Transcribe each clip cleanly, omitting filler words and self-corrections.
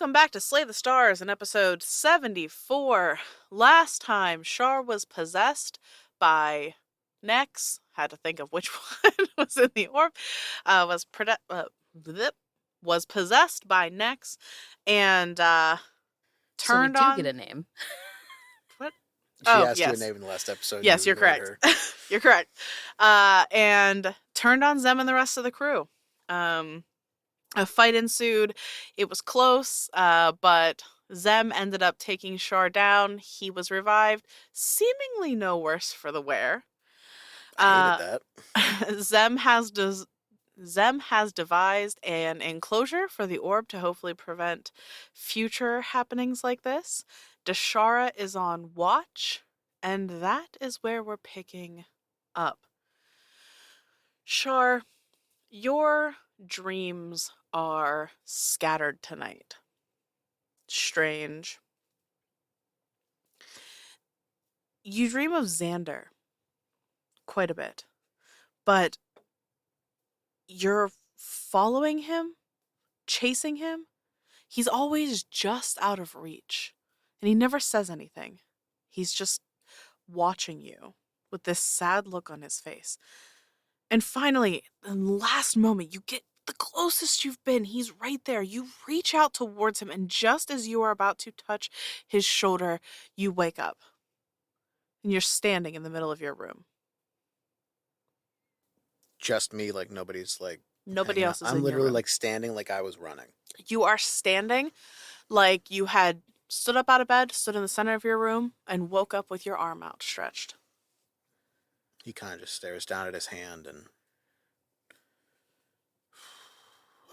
Welcome back to Slay the Stars in episode 74. Last time, Char was possessed by Nex. Had to think of which one was in the orb. Was possessed by Nex and turned so we on. do get a name. What? She asked you a name in the last episode. Yes, you're correct. You're correct. And turned on Zem and the rest of the crew. A fight ensued. It was close, but Zem ended up taking Char down. He was revived, seemingly no worse for the wear. I hated that. Zem has devised an enclosure for the orb to hopefully prevent future happenings like this. Dashara is on watch, and that is where we're picking up. Char, your dreams are scattered tonight. Strange. You dream of Xander quite a bit, but you're following him, chasing him. He's always just out of reach, and he never says anything. He's just watching you with this sad look on his face. And finally, in the last moment, you get the closest you've been. He's right there. You reach out towards him, and just as you are about to touch his shoulder, you wake up. And you're standing in the middle of your room. Just me, like nobody's like... Nobody else is in I'm your literally room. like standing like I was running. You are standing like you had stood up out of bed, stood in the center of your room, and woke up with your arm outstretched. He kind of just stares down at his hand and...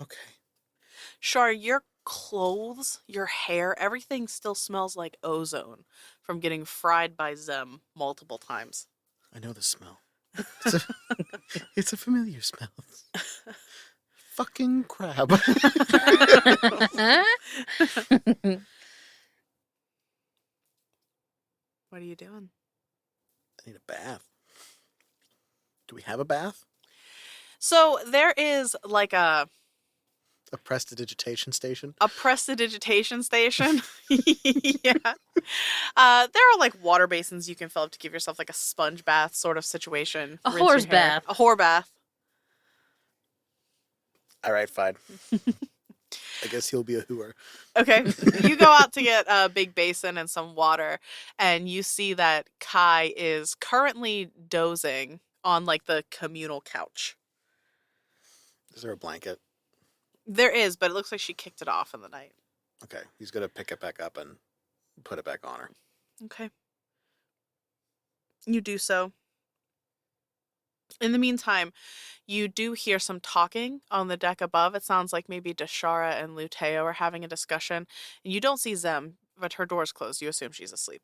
Okay. Char, your clothes, your hair, everything still smells like ozone from getting fried by Zem multiple times. I know the smell. It's a familiar smell. Fucking crab. What are you doing? I need a bath. Do we have a bath? So there is like a prestidigitation station? A prestidigitation station. Yeah. There are like water basins you can fill up to give yourself like a sponge bath sort of situation. A Rinse your horse hair. bath. A whore bath. All right, fine. I guess he'll be a hooer. Okay. You go out to get a big basin and some water, and you see that Kai is currently dozing on like the communal couch. Is there a blanket? There is, but it looks like she kicked it off in the night. Okay, he's going to pick it back up and put it back on her. Okay. You do so. In the meantime, you do hear some talking on the deck above. It sounds like maybe Dashara and Luteo are having a discussion. And you don't see Zem, but her door's closed. You assume she's asleep.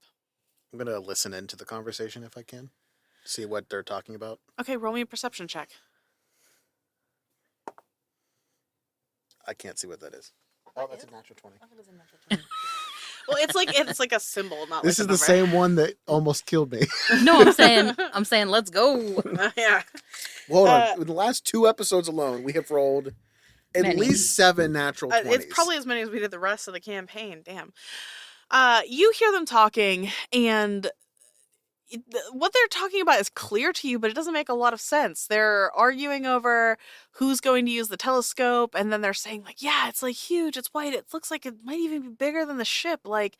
I'm going to listen into the conversation if I can. See what they're talking about. Okay, roll me a perception check. I can't see what that is. Oh, that's a natural 20. Well, it's like a symbol, not This like is the same one that almost killed me. No, I'm saying, let's go. Yeah. Hold on. In the last 2 episodes alone, we have rolled at least 7 natural 20s. It's probably as many as we did the rest of the campaign. Damn. You hear them talking, and what they're talking about is clear to you, but it doesn't make a lot of sense. They're arguing over who's going to use the telescope, and then they're saying, like, yeah, it's, like, huge, it's white, it looks like it might even be bigger than the ship. Like,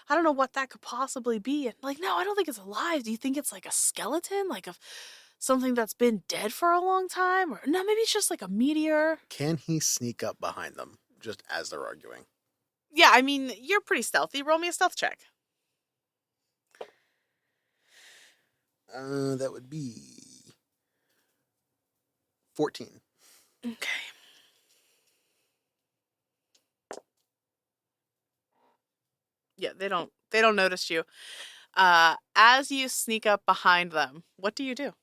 I don't know what that could possibly be. And, like, no, I don't think it's alive. Do you think it's, like, a skeleton? Like, of something that's been dead for a long time? Or, no, maybe it's just, like, a meteor. Can he sneak up behind them just as they're arguing? Yeah, I mean, you're pretty stealthy. Roll me a stealth check. That would be 14. Okay. Yeah, they don't notice you. As you sneak up behind them, what do you do?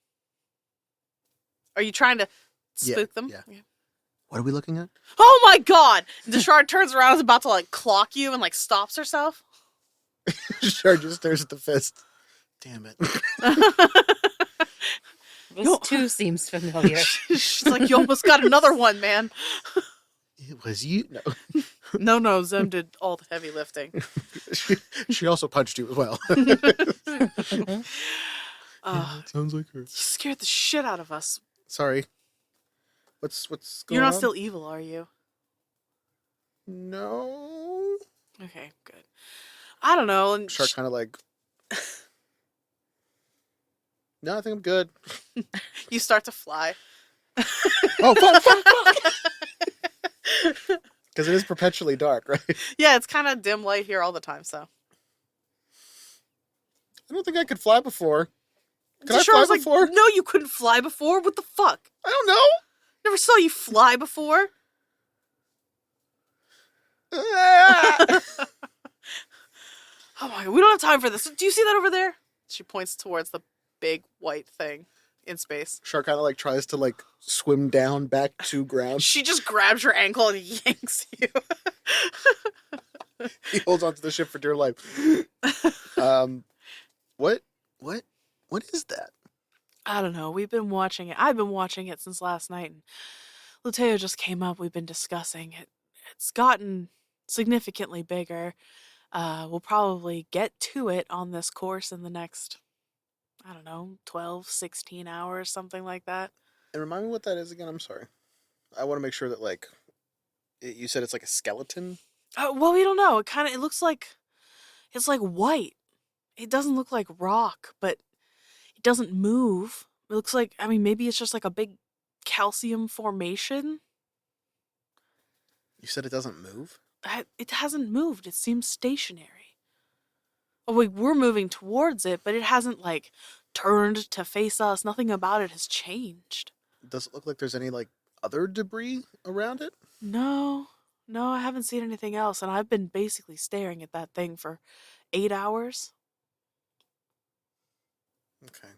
Are you trying to spook them? Yeah. What are we looking at? Oh my god! Deshard turns around, is about to like clock you and like stops herself. Deshard just stares at the fist. Damn it. This too seems familiar. She's like, you almost got another one, man. It was you. No. No, Zem did all the heavy lifting. she also punched you as well. It sounds like her. You scared the shit out of us. Sorry. What's going on? You're not still evil, are you? No. Okay, good. I don't know. And Shark kind of like. No, I think I'm good. you start to fly. Oh, fuck! Because it is perpetually dark, right? Yeah, it's kind of dim light here all the time, so. I don't think I could fly before. Could I Sure fly before? Like, no, you couldn't fly before. What the fuck? I don't know. Never saw you fly before. Oh my god, we don't have time for this. Do you see that over there? She points towards the big white thing in space. Shark kind of like tries to like swim down back to ground. She just grabs your ankle and yanks you. He holds onto the ship for dear life. What is that? I don't know. We've been watching it. I've been watching it since last night, and Luteo just came up. We've been discussing it. It's gotten significantly bigger. We'll probably get to it on this course in the next, I don't know, 12, 16 hours, something like that. And remind me what that is again. I'm sorry. I want to make sure that like you said it's like a skeleton. Well, we don't know. It looks like it's like white. It doesn't look like rock, but it doesn't move. It looks like, I mean, maybe it's just like a big calcium formation. You said it doesn't move? It hasn't moved. It seems stationary. Oh, we're moving towards it, but it hasn't, like, turned to face us. Nothing about it has changed. Does it look like there's any, like, other debris around it? No, I haven't seen anything else, and I've been basically staring at that thing for 8 hours. Okay.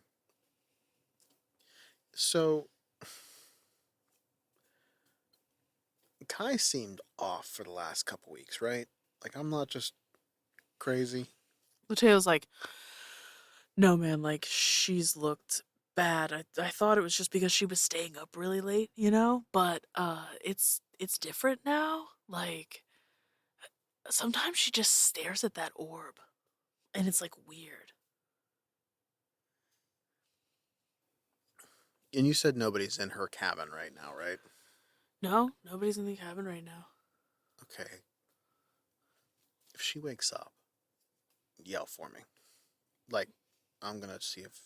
So, Kai seemed off for the last couple weeks, right? Like, I'm not just crazy. Luteo's like, no, man, like, she's looked bad. I thought it was just because she was staying up really late, you know? But, it's different now. Like, sometimes she just stares at that orb, and it's, like, weird. And you said nobody's in her cabin right now, right? No, nobody's in the cabin right now. Okay. If she wakes up, yell for me. Like, I'm gonna see if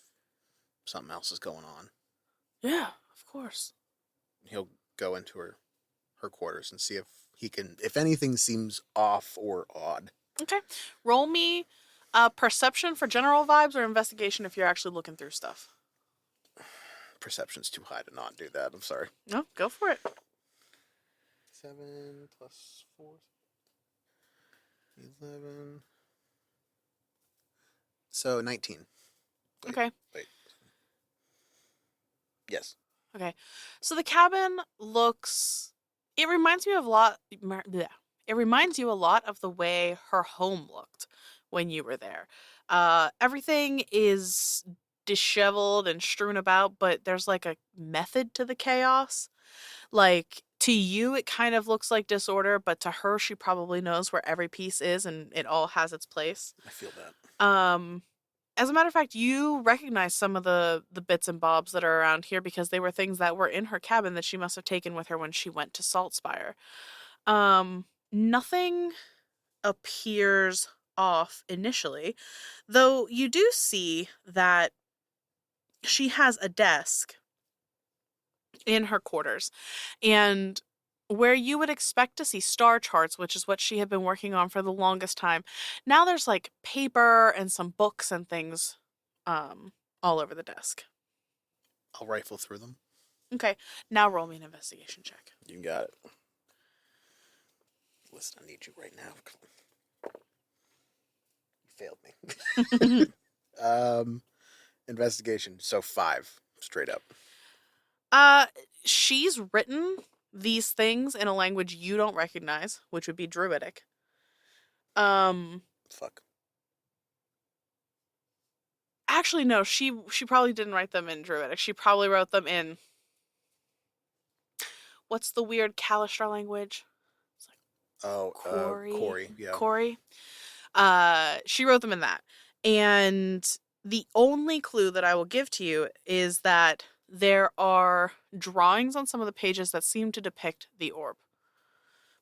something else is going on. Yeah, of course. He'll go into her quarters and see if anything seems off or odd. Okay. Roll me perception for general vibes or investigation if you're actually looking through stuff. Perception's too high to not do that. I'm sorry. No, go for it. 7 plus 4. 11. So 19. Okay. Wait. Yes. Okay. So the cabin looks. It reminds me of a lot. Bleh. It reminds you a lot of the way her home looked when you were there. Everything is disheveled and strewn about, but there's like a method to the chaos. Like, to you, it kind of looks like disorder, but to her, she probably knows where every piece is and it all has its place. I feel that. As a matter of fact, you recognize some of the bits and bobs that are around here because they were things that were in her cabin that she must have taken with her when she went to Saltspire. Nothing appears off initially, though you do see that she has a desk in her quarters, and where you would expect to see star charts, which is what she had been working on for the longest time, now there's like paper and some books and things all over the desk. I'll rifle through them. Okay, now roll me an investigation check. You got it. Listen, I need you right now. You failed me. Investigation. So 5, straight up. She's written these things in a language you don't recognize, which would be Druidic. Fuck. Actually, no, she probably didn't write them in Druidic. She probably wrote them in... What's the weird Kalashtar language? Oh, Corey. Corey. Yeah. Corey. She wrote them in that. And the only clue that I will give to you is that there are drawings on some of the pages that seem to depict the orb,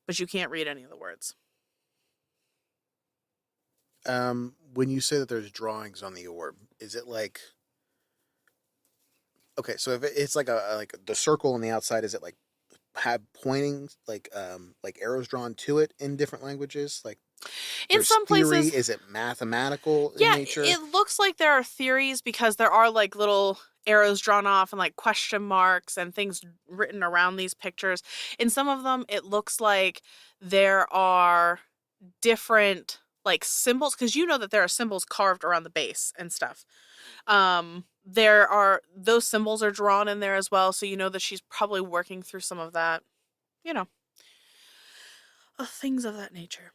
but you can't read any of the words. When you say that there's drawings on the orb, is it like? Okay, so if it's like like the circle on the outside, is it like have pointing like arrows drawn to it in different languages? Like In there's some theory. places, Is it mathematical in yeah, nature? it looks like there are theories because there are like little arrows drawn off and like question marks and things written around these pictures. In some of them, it looks like there are different like symbols, because you know that there are symbols carved around the base and stuff. There are those symbols are drawn in there as well, so you know that she's probably working through some of that, you know, things of that nature.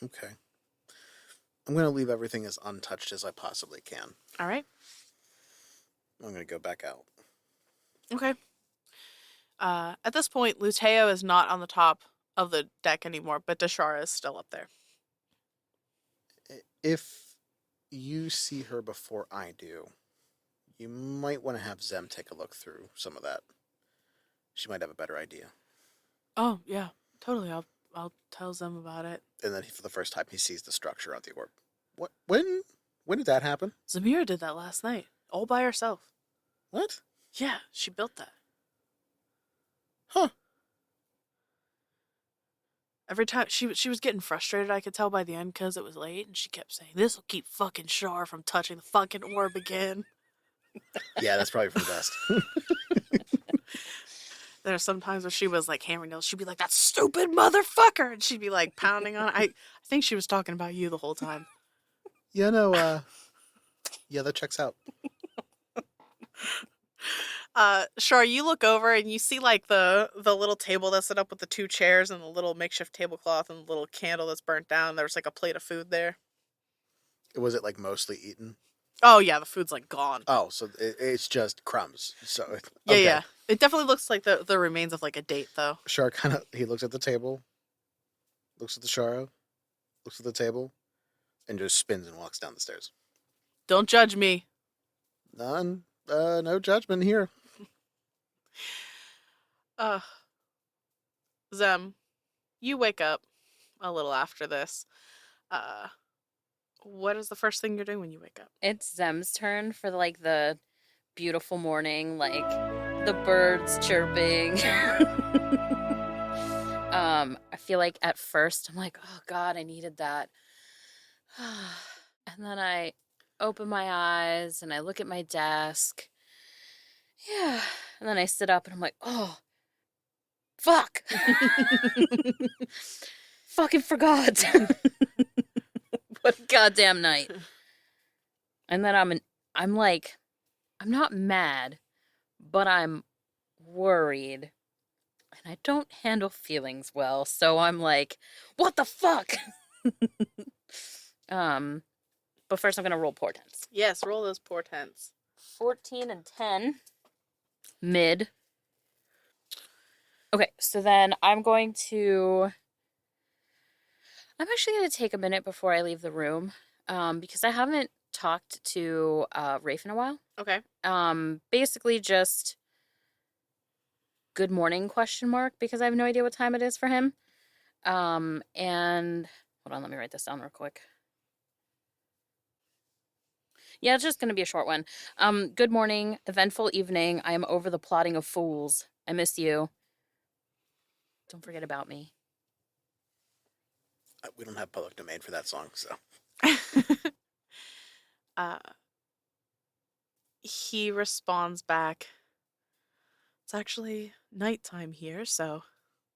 Okay. I'm going to leave everything as untouched as I possibly can. All right. I'm going to go back out. Okay. At this point, Luteo is not on the top of the deck anymore, but Dashara is still up there. If you see her before I do, you might want to have Zem take a look through some of that. She might have a better idea. Oh yeah, totally. I'll tell Zem about it. And then for the first time, he sees the structure of the orb. What? When did that happen? Zamira did that last night, all by herself. What? Yeah, she built that. Huh. Every time she was getting frustrated, I could tell by the end because it was late, and she kept saying, "This will keep fucking Char from touching the fucking orb again." Yeah, that's probably for the best. There are some times where she was like hammering nails. She'd be like, "That stupid motherfucker," and she'd be like pounding on it. I think she was talking about you the whole time. Yeah, no, yeah, that checks out. Char, you look over and you see like the little table that's set up with the two chairs and the little makeshift tablecloth and the little candle that's burnt down. There's like a plate of food there. Was it like mostly eaten? Oh yeah, the food's like gone. Oh, so it's just crumbs. So Yeah, okay. yeah. It definitely looks like the remains of like a date though. Char he looks at the table, looks at the Charo, looks at the table, and just spins and walks down the stairs. Don't judge me. No judgment here. Zem, you wake up a little after this. What is the first thing you're doing when you wake up? It's Zem's turn for like the beautiful morning, like the birds chirping. I feel like at first I'm like, oh God, I needed that. And then I open my eyes and I look at my desk. Yeah. And then I sit up and I'm like, oh, fuck. Fucking forgot. What a goddamn night. And then I'm like, I'm not mad, but I'm worried. And I don't handle feelings well, so I'm like, what the fuck? But first I'm gonna roll portents. Yes, roll those portents. 14 and 10. Mid. Okay, so then I'm actually going to take a minute before I leave the room, because I haven't talked to Rafe in a while. Okay. Basically just good morning ? Because I have no idea what time it is for him. And hold on, let me write this down real quick. Yeah, it's just going to be a short one. Good morning, eventful evening. I am over the plotting of fools. I miss you. Don't forget about me. We don't have public domain for that song, so. He responds back, "It's actually nighttime here, so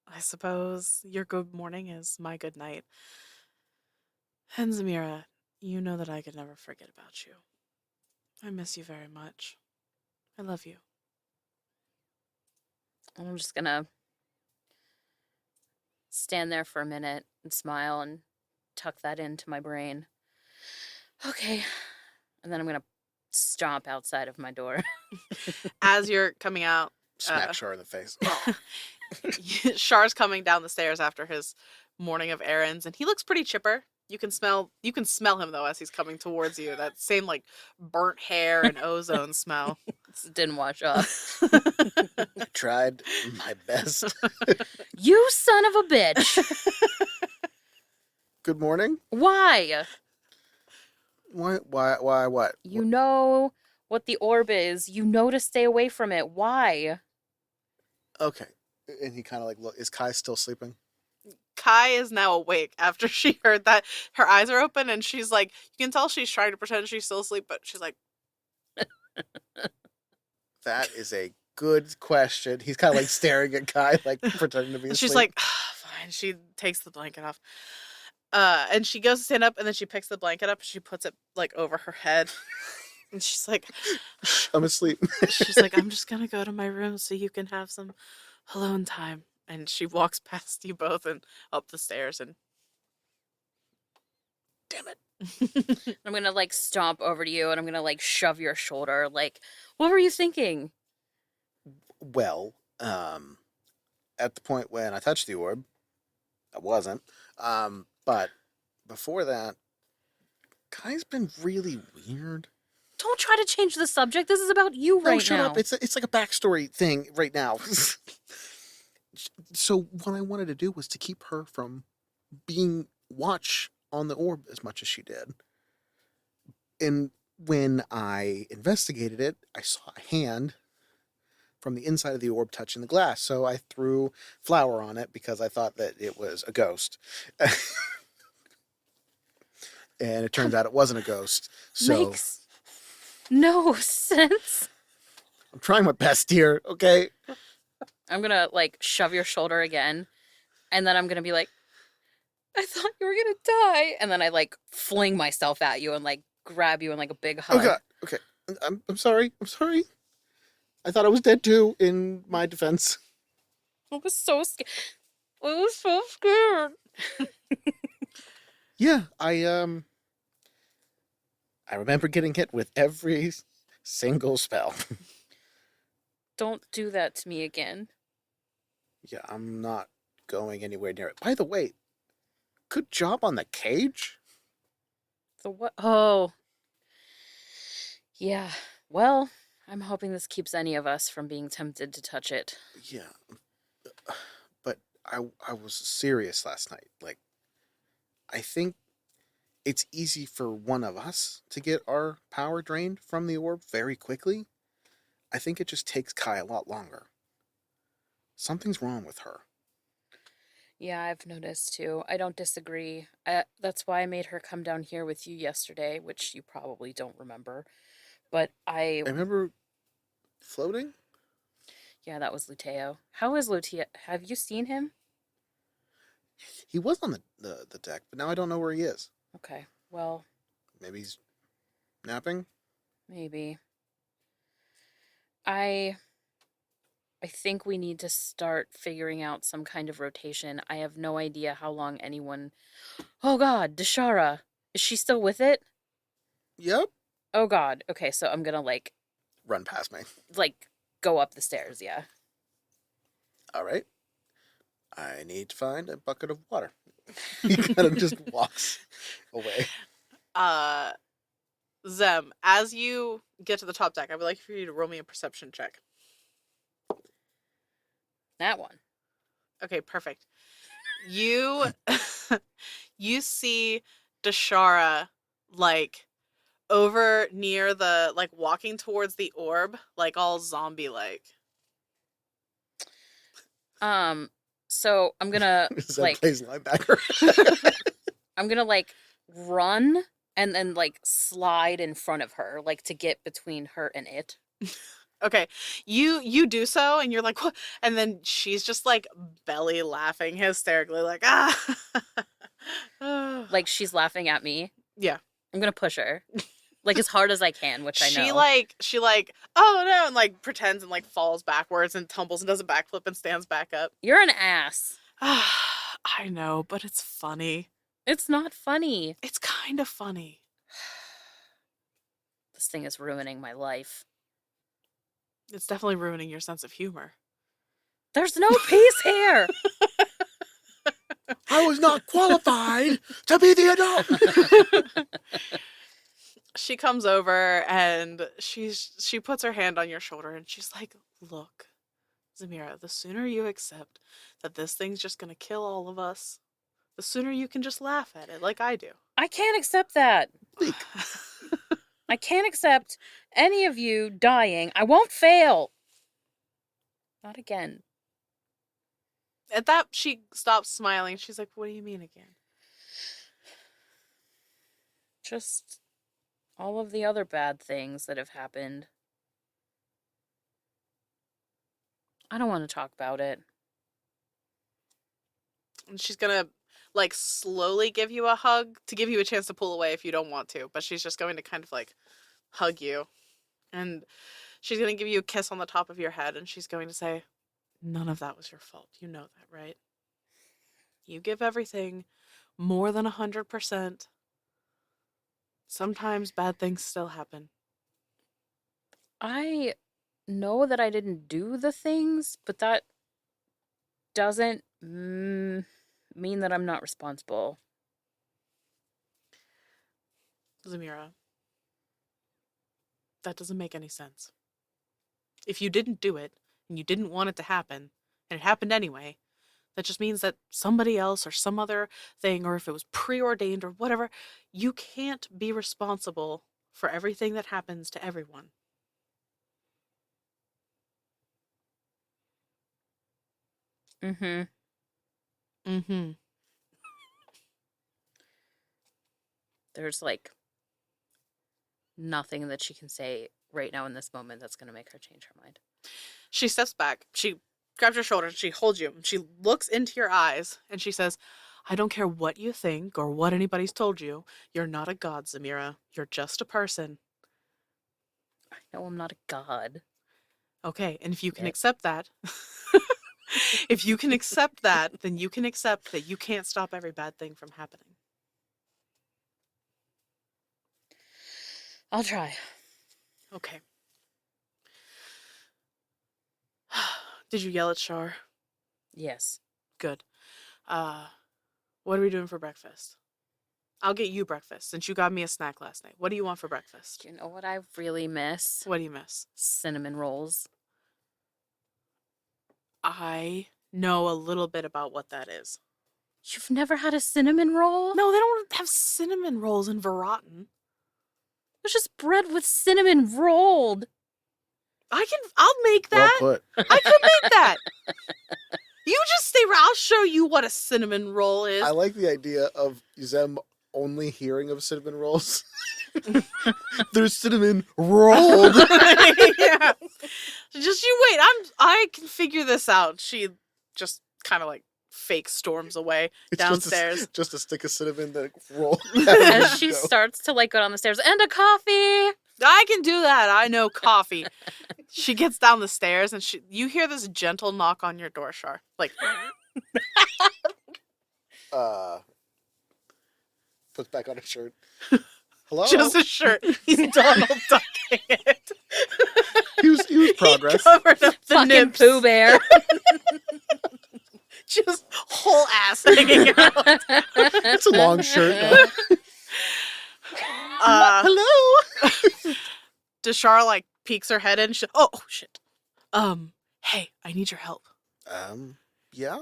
I suppose your good morning is my good night. And Zamira, you know that I could never forget about you. I miss you very much. I love you." I'm just going to stand there for a minute and smile and tuck that into my brain. Okay. And then I'm going to stomp outside of my door. As you're coming out, Smack Char in the face. Char's coming down the stairs after his morning of errands, and he looks pretty chipper. You can smell him though as he's coming towards you. That same like burnt hair and ozone smell. Didn't wash up. I tried my best. You son of a bitch. Good morning. Why? Why, what? You know what the orb is. You know to stay away from it. Why? Okay. And he kind of like, look, is Kai still sleeping? Kai is now awake after she heard that. Her eyes are open and she's like, you can tell she's trying to pretend she's still asleep, but she's like, That is a good question. He's kind of like staring at Kai, like pretending to be asleep. she's like, fine. She takes the blanket off. And she goes to stand up and then she picks the blanket up and she puts it like over her head. And she's like, I'm asleep. she's like, I'm just gonna go to my room so you can have some alone time. And she walks past you both and up the stairs and Damn it. I'm gonna like stomp over to you and I'm gonna like shove your shoulder. Like, what were you thinking? Well, at the point when I touched the orb, I wasn't. But before that, Kai's been really weird. Don't try to change the subject. This is about you right No, shut now. up. It's like a backstory thing right now. So what I wanted to do was to keep her from being watch on the orb as much as she did. And when I investigated it, I saw a hand from the inside of the orb touching the glass. So I threw flour on it because I thought that it was a ghost. And it turns out it wasn't a ghost. So Makes no sense. I'm trying my best here, okay? I'm gonna like shove your shoulder again, and then I'm gonna be like, I thought you were gonna die, and then I like fling myself at you and like grab you in like a big hug. Oh God. Okay. I'm sorry. I'm sorry. I thought I was dead too, in my defense. I was so scared. I was so scared. Yeah, I remember getting hit with every single spell. Don't do that to me again. Yeah, I'm not going anywhere near it. By the way, good job on the cage. The what? Oh. Yeah. Well, I'm hoping this keeps any of us from being tempted to touch it. Yeah, but I was serious last night. Like, I think it's easy for one of us to get our power drained from the orb very quickly. I think it just takes Kai a lot longer. Something's wrong with her. Yeah, I've noticed too. I don't disagree. That's why I made her come down here with you yesterday, which you probably don't remember. But I remember floating. yeah, that was Luteo. How is Luteo? Have you seen him? He was on the deck, but now I don't know where he is. Okay, well, Maybe he's napping. maybe. I think we need to start figuring out some kind of rotation. I have no idea how long anyone... Oh God, Deshara. Is she still with it? Yep. Oh God. Okay, so I'm gonna Run past me. go up the stairs, yeah. All right. I need to find a bucket of water. He kind of just walks away. Zem, as you get to the top deck, I would like for you to roll me a perception check. That one. Okay, perfect. You you see Deshara like over near the like walking towards the orb, like all zombie like. So I'm gonna Zem plays linebacker. I'm gonna run and then slide in front of her, to get between her and it. Okay, you do so, and you're like, what? And then she's just like belly laughing hysterically, like ah, Like she's laughing at me. yeah. I'm gonna push her, as hard as I can, which I know. She oh no, and pretends and falls backwards and tumbles and does a backflip and stands back up. You're an ass. I know, but it's funny. It's not funny. It's kind of funny. This thing is ruining my life. It's definitely ruining your sense of humor. There's no peace here. I was not qualified to be the adult. She comes over and she puts her hand on your shoulder and she's like, look, Zamira, the sooner you accept that this thing's just gonna kill all of us, the sooner you can just laugh at it like I do. I can't accept that. I can't accept any of you dying. I won't fail. Not again. At that, she stops smiling. She's like, what do you mean again? Just all of the other bad things that have happened. I don't want to talk about it. And she's gonna, like, slowly give you a hug to give you a chance to pull away if you don't want to. But she's just going to kind of, like, hug you. And she's gonna give you a kiss on the top of your head. And she's going to say, none of that was your fault. You know that, right? You give everything more than 100%. Sometimes bad things still happen. I know that I didn't do the things, but that doesn't mean that I'm not responsible. Zamira, that doesn't make any sense. If you didn't do it, and you didn't want it to happen, and it happened anyway, that just means that somebody else or some other thing, or if it was preordained or whatever, you can't be responsible for everything that happens to everyone. Mm-hmm. Mm-hmm. There's, like, nothing that she can say right now in this moment that's going to make her change her mind. She steps back. She grabs your shoulder and she holds you. She looks into your eyes and she says, I don't care what you think or what anybody's told you. You're not a god, Zamira. You're just a person. I know I'm not a god. Okay, and if you can accept that, if you can accept that, then you can accept that you can't stop every bad thing from happening. I'll try. Okay. Did you yell at Char? Yes. Good. What are we doing for breakfast? I'll get you breakfast since you got me a snack last night. What do you want for breakfast? You know what I really miss? What do you miss? Cinnamon rolls. I know a little bit about what that is. You've never had a cinnamon roll? No, they don't have cinnamon rolls in Verrotten. It's just bread with cinnamon rolled. I'll make that. Well put. I can make that. You just stay around. I'll show you what a cinnamon roll is. I like the idea of Zem only hearing of cinnamon rolls. There's cinnamon rolled. Yeah. Just you wait. I can figure this out. She just kind of like fake storms away It's downstairs. Just a stick of cinnamon that roll. As she starts to, like, go down the stairs. And a coffee! I can do that. I know coffee. She gets down the stairs and you hear this gentle knock on your door, Char. Like, puts back on a shirt. Hello. just a shirt. He's Donald Ducking it. He was progress. He covered up the Fucking nips. Pooh Bear. Just whole ass hanging out. It's a long shirt. Hello. Deshar like peeks her head in. Oh shit. Hey, I need your help. Yeah.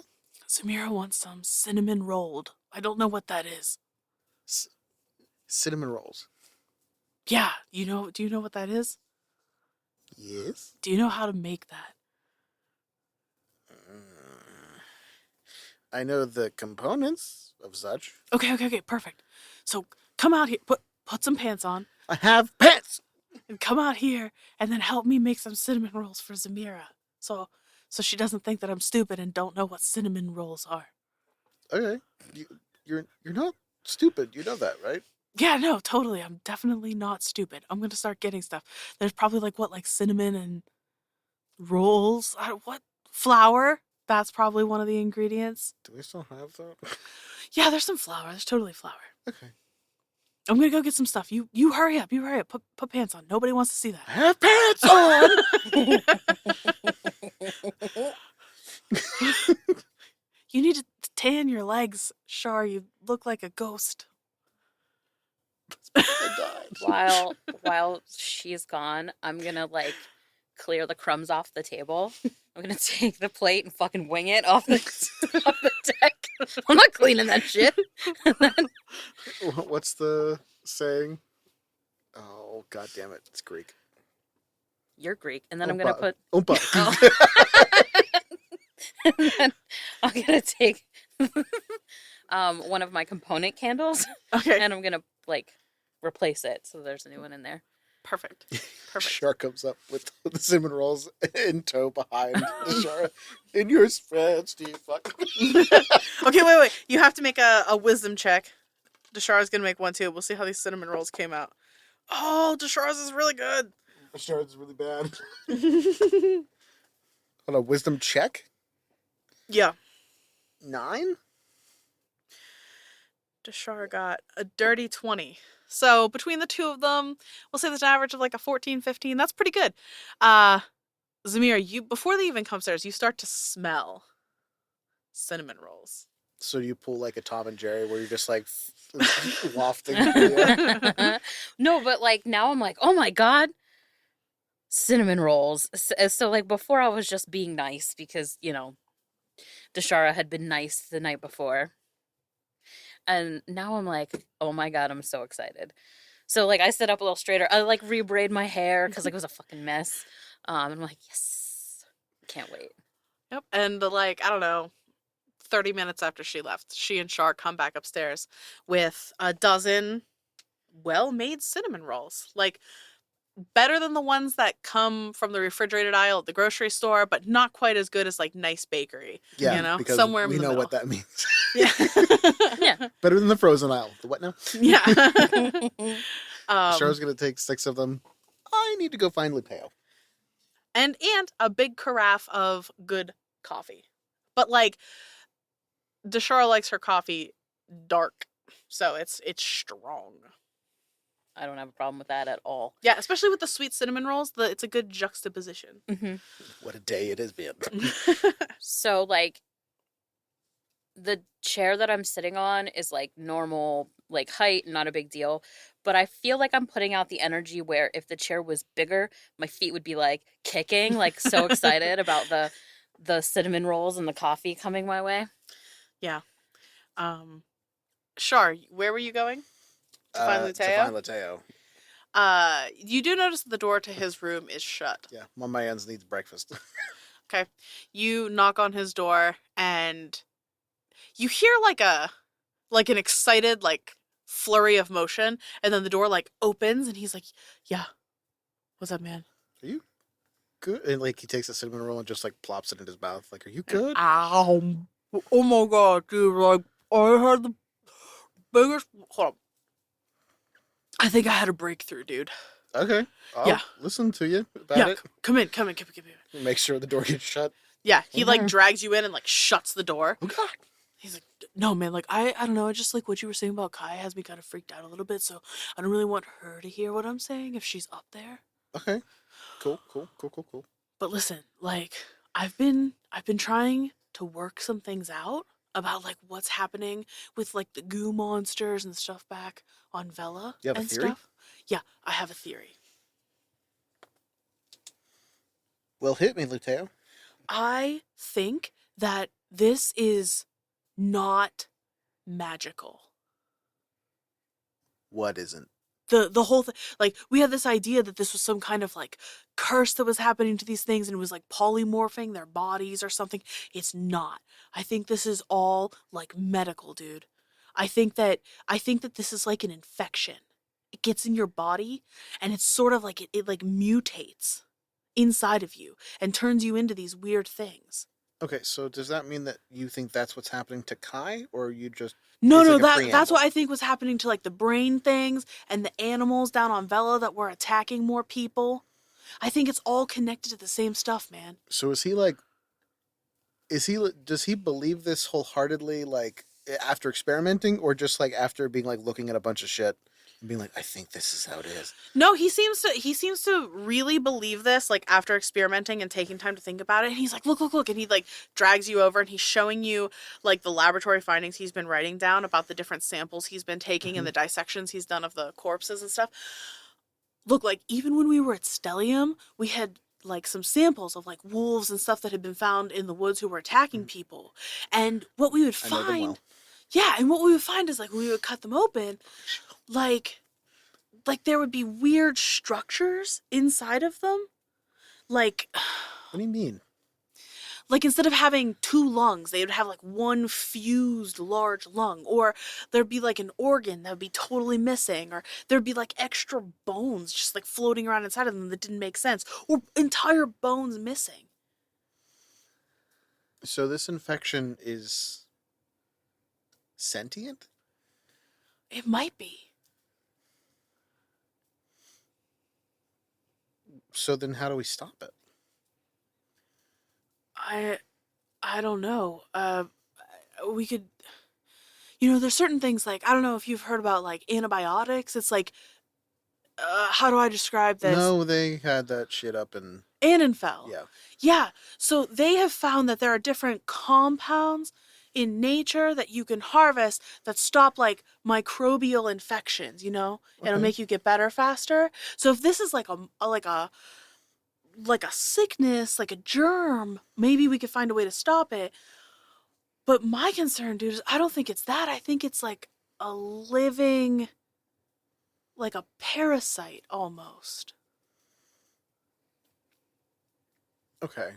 Zamira wants some cinnamon rolled. I don't know what that is. Cinnamon rolls. Yeah, do you know what that is? Yes. Do you know how to make that? I know the components of such. Okay, perfect. So come out here, put some pants on, I have pants. and come out here, and then help me make some cinnamon rolls for Zamira. So she doesn't think that I'm stupid and don't know what cinnamon rolls are. Okay. You're not stupid. You know that, right? Yeah, no, totally. I'm definitely not stupid. I'm gonna start getting stuff. There's probably like cinnamon and rolls. What flour? That's probably one of the ingredients. Do we still have that? Yeah, there's some flour. There's totally flour. Okay. I'm gonna go get some stuff. You hurry up. You hurry up. Put pants on. Nobody wants to see I that. have pants on. You need to tan your legs, Char. You look like a ghost. I died. While she's gone, I'm gonna like clear the crumbs off the table. I'm gonna take the plate and fucking wing it off the off the deck. I'm not cleaning that shit. And then, What's the saying? Oh, god damn it. It's Greek. you're Greek, and then I'm gonna put. Oompa. Oh. And then I'm gonna take one of my component candles, Okay. and I'm gonna like replace it so there's a new one in there. Perfect. Perfect. Char comes up with the cinnamon rolls in tow behind Char. In your spreads, do you fuck? Okay, wait. You have to make a wisdom check. Deshar's gonna make one too. We'll see how these cinnamon rolls came out. Oh, Deshar's is really good. Char's really bad. Hold on, wisdom check? Yeah. 9? Deshar got a dirty 20. So between the two of them, we'll say there's an average of like a 14, 15. That's pretty good. Zamir, you before they even come upstairs, you start to smell cinnamon rolls. So you pull like a Tom and Jerry where you're just like wafting. No, but like now I'm like, oh my god, cinnamon rolls. So like before I was just being nice because Deshara had been nice the night before, and now I'm like, oh my god, I'm so excited. So like I sit up a little straighter. I like rebraid my hair because like it was a fucking mess. And I'm like, yes, can't wait. Yep. And I don't know, 30 minutes after she left, she and Char come back upstairs with a dozen well-made cinnamon rolls. Like, better than the ones that come from the refrigerated aisle at the grocery store, but not quite as good as like nice bakery. Yeah, because somewhere we in the know middle. what that means. Yeah. Yeah. Better than the frozen aisle. The what now? Yeah. Char's gonna take 6 of them. I need to go find Lupeo. And a big carafe of good coffee. But like Deshara likes her coffee dark. So it's strong. I don't have a problem with that at all. Yeah, especially with the sweet cinnamon rolls, it's a good juxtaposition. Mm-hmm. What a day it has been. So like the chair that I'm sitting on is like normal like height, not a big deal. But I feel like I'm putting out the energy where if the chair was bigger, my feet would be like kicking, like so excited about the cinnamon rolls and the coffee coming my way. Yeah. Char, where were you going? To find Luteo? To find Luteo. You do notice that the door to his room is shut. Yeah, one of my ends needs breakfast. Okay. You knock on his door and you hear like an excited like flurry of motion, and then the door like opens and he's like, yeah, what's up, man? Are you good? And like he takes a cinnamon roll and just like plops it in his mouth. Like, are you good? Ow. Oh my god, dude, like I had the biggest hold on. I think I had a breakthrough, dude. Okay. I'll listen to you about it. Come in. Make sure the door gets shut. Yeah, he like drags you in and like shuts the door. Oh god. He's like, no, man, like, I don't know, I just, like, what you were saying about Kai has me kind of freaked out a little bit, so I don't really want her to hear what I'm saying if she's up there. Okay. Cool. But listen, like, I've been trying to work some things out about, like, what's happening with, like, the goo monsters and stuff back on Vela. You have and a theory? Stuff. Yeah, I have a theory. Well, hit me, Luteo. I think that this is not magical. What isn't? The whole thing, like, we had this idea that this was some kind of like curse that was happening to these things and it was like polymorphing their bodies or something. It's not. I think this is all like medical, dude. I think that this is like an infection. It gets in your body and it's sort of like it like mutates inside of you and turns you into these weird things. Okay, so does that mean that you think that's what's happening to Kai, or you just... No, like that's preamble? what I think was happening to like the brain things and the animals down on Vela that were attacking more people. I think it's all connected to the same stuff, man. So is he like... does he believe this wholeheartedly, like, after experimenting, or just like after being like looking at a bunch of shit and being like, I think this is how it is. No, he seems to really believe this, like after experimenting and taking time to think about it. And he's like, look, look, look, and he like drags you over and he's showing you like the laboratory findings he's been writing down about the different samples he's been taking and Mhm. the dissections he's done of the corpses and stuff. Look, like even when we were at Stellium, we had like some samples of like wolves and stuff that had been found in the woods who were attacking people. And what we would I know them well. find, yeah, and what we would find is like when we would cut them open, like there would be weird structures inside of them. Like What do you mean? like instead of having two lungs, they would have like one fused large lung, or there'd be like an organ that would be totally missing, or there'd be like extra bones just like floating around inside of them that didn't make sense, or entire bones missing. So this infection is sentient? It might be. So then how do we stop it? I don't know. We could, there's certain things like I don't know if you've heard about like antibiotics. It's like how do I describe this? No, they had that shit up in Annenfell. yeah. Yeah. So they have found that there are different compounds in nature that you can harvest that stop like microbial infections, It'll Okay. make you get better faster. So if this is like a sickness, like a germ, maybe we could find a way to stop it. But my concern, dude, is I don't think it's that. I think it's like a living, like a parasite almost. Okay.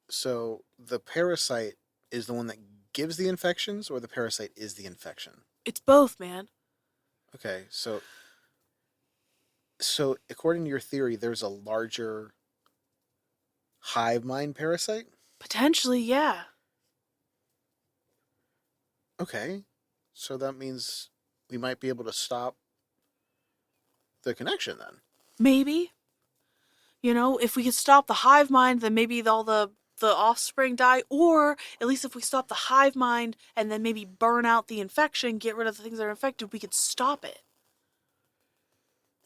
So the parasite is the one that gives the infections, or the parasite is the infection? It's both, man. Okay, so according to your theory, there's a larger hive mind parasite? Potentially, yeah. Okay. So that means we might be able to stop the connection then. Maybe. If we could stop the hive mind, then maybe all the offspring die. Or at least if we stop the hive mind and then maybe burn out the infection, get rid of the things that are infected, we could stop it.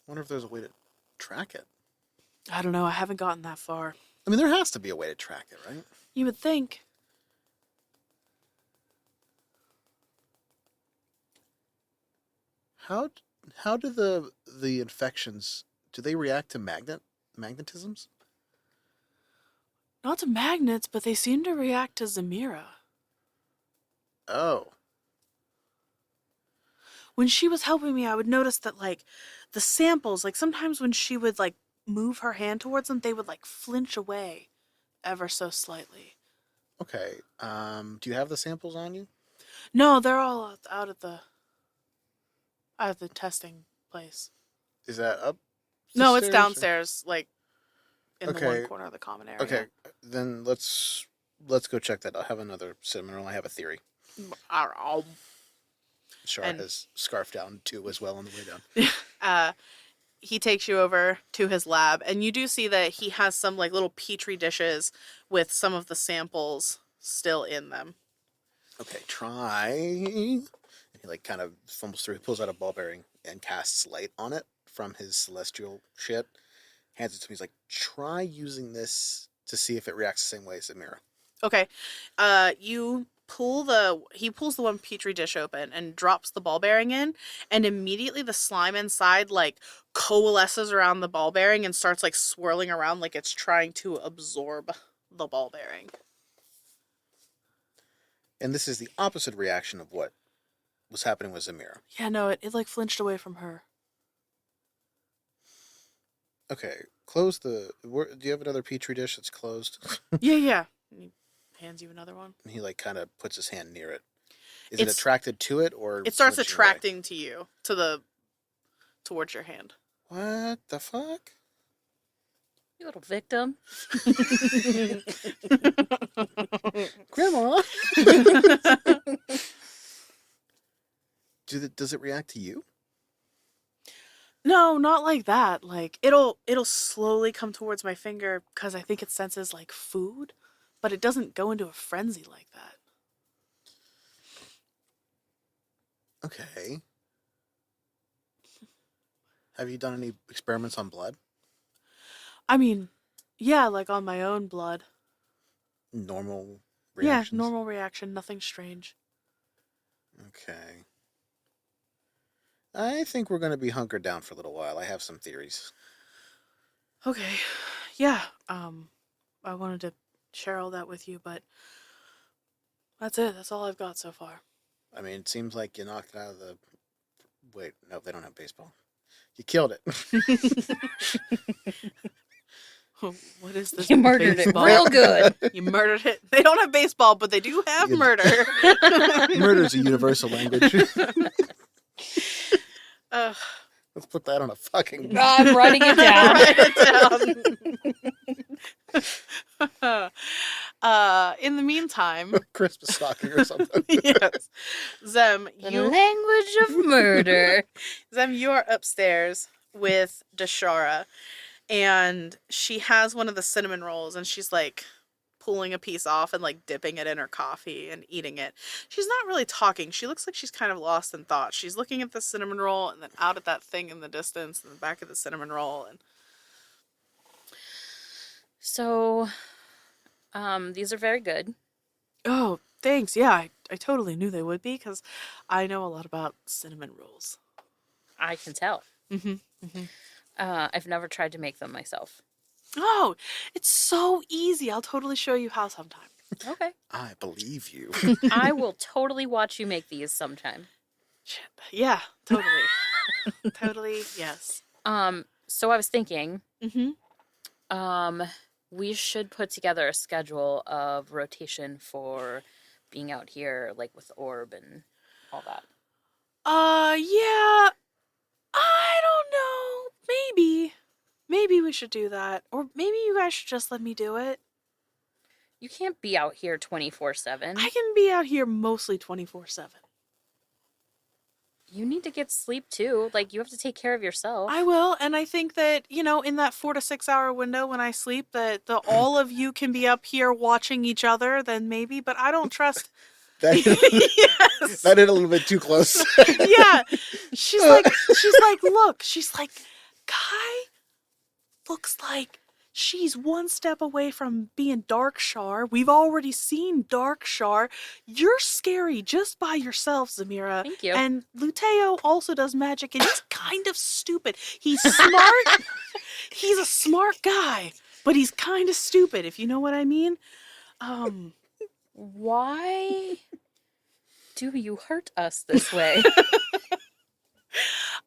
I wonder if there's a way to track it. I don't know. I haven't gotten that far. I mean, there has to be a way to track it, right? You would think. How how do the infections, do they react to magnetisms? Not to magnets, but they seem to react to Zamira. Oh. When she was helping me, I would notice that, like, the samples, like, sometimes when she would, like, move her hand towards them, they would, like, flinch away ever so slightly. Okay. Do you have the samples on you? No, they're all out at the testing place. Is that up the No, it's stairs, or- downstairs, like, in the one Okay. corner of the common area. Okay, then let's go check that. I'll have another cinnamon roll. I have a theory. Char And- has scarfed down too as well on the way down. He takes you over to his lab, and you do see that he has some like little petri dishes with some of the samples still in them. Okay, try. And he like kind of fumbles through. He pulls out a ball bearing and casts light on it from his celestial shit. Hands it to me. He's like, try using this to see if it reacts the same way as the mirror. Okay, he pulls the one petri dish open and drops the ball bearing in, and immediately the slime inside like coalesces around the ball bearing and starts like swirling around like it's trying to absorb the ball bearing. And this is the opposite reaction of what was happening with Zamira. Yeah, no, it like flinched away from her. Okay, close the. Do you have another petri dish that's closed? Yeah. And he hands you another one. And he like kind of puts his hand near it. Is it It's- attracted to it, or It starts flinching away? attracting to you, towards your hand. What the fuck? You little victim. Grandma. Does it react to you? No, not like that. Like it'll slowly come towards my finger because I think it senses like food, but it doesn't go into a frenzy like that. Okay. Have you done any experiments on blood? I mean, yeah, like on my own blood. Normal Yeah, reactions? normal reaction, nothing strange. Okay. I think we're going to be hunkered down for a little while. I have some theories. Okay. Yeah, I wanted to share all that with you, but that's it. That's all I've got so far. I mean, it seems like you knocked it out of the... Wait, no, they don't have baseball. You killed it. What is this? You murdered it baseball? real good. You murdered it. They don't have baseball, but they do have You- murder. Murder is a universal language. Ugh. Let's put that on a fucking... I'm writing it down. Write it down. In the meantime, Christmas stocking or something. yes, Zem, The you language of murder. Zem, you are upstairs with Dashara, and she has one of the cinnamon rolls, and she's like pulling a piece off and like dipping it in her coffee and eating it. She's not really talking. She looks like she's kind of lost in thought. She's looking at the cinnamon roll and then out at that thing in the distance and the back of the cinnamon roll. And So, these are very good. oh, thanks. Yeah, I totally knew they would be because I know a lot about cinnamon rolls. I can tell. Mm-hmm. I've never tried to make them myself. Oh, it's so easy. I'll totally show you how sometime. Okay. I believe you. I will totally watch you make these sometime. Shit. Yeah, totally. Totally, yes. So I was thinking, Mm-hmm. we should put together a schedule of rotation for being out here, like with Orb and all that. Yeah. I don't know. Maybe we should do that. Or maybe you guys should just let me do it. You can't be out here 24/7. I can be out here mostly 24/7. You need to get sleep too. Like, you have to take care of yourself. I will, and I think that, in that 4 to 6 hour window when I sleep, that all of you can be up here watching each other, then maybe, but I don't trust. That Yes. that hit a little bit too close. Yeah. She's like, look, Kai looks like she's one step away from being Dark Char. We've already seen Dark Char. You're scary just by yourself, Zamira. Thank you. And Luteo also does magic, and he's kind of stupid. He's smart. He's a smart guy, but he's kind of stupid, if you know what I mean. Why do you hurt us this way?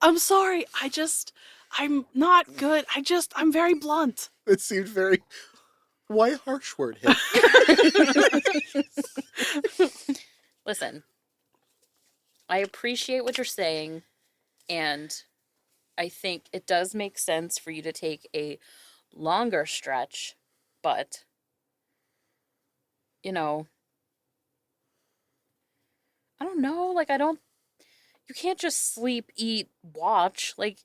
I'm sorry. I'm not good. I'm very blunt. It seemed very... Why a harsh word hit? Listen, I appreciate what you're saying, and I think it does make sense for you to take a longer stretch, but, I don't know, like, you can't just sleep, eat, watch, like...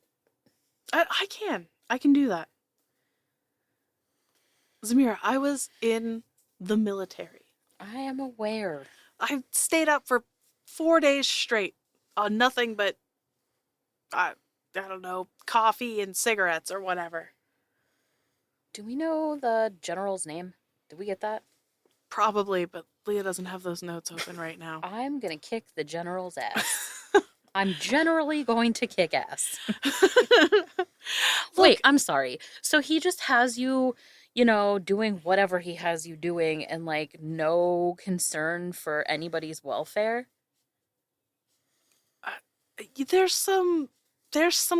I can. I can do that. Zamira, I was in the military. I am aware. I stayed up for 4 days straight on nothing but, I don't know, coffee and cigarettes or whatever. Do we know the general's name? Did we get that? Probably, but Leah doesn't have those notes open right now. I'm gonna kick the general's ass. I'm generally going to kick ass. Wait, I'm sorry. So he just has you, doing whatever he has you doing and, like, no concern for anybody's welfare? There's some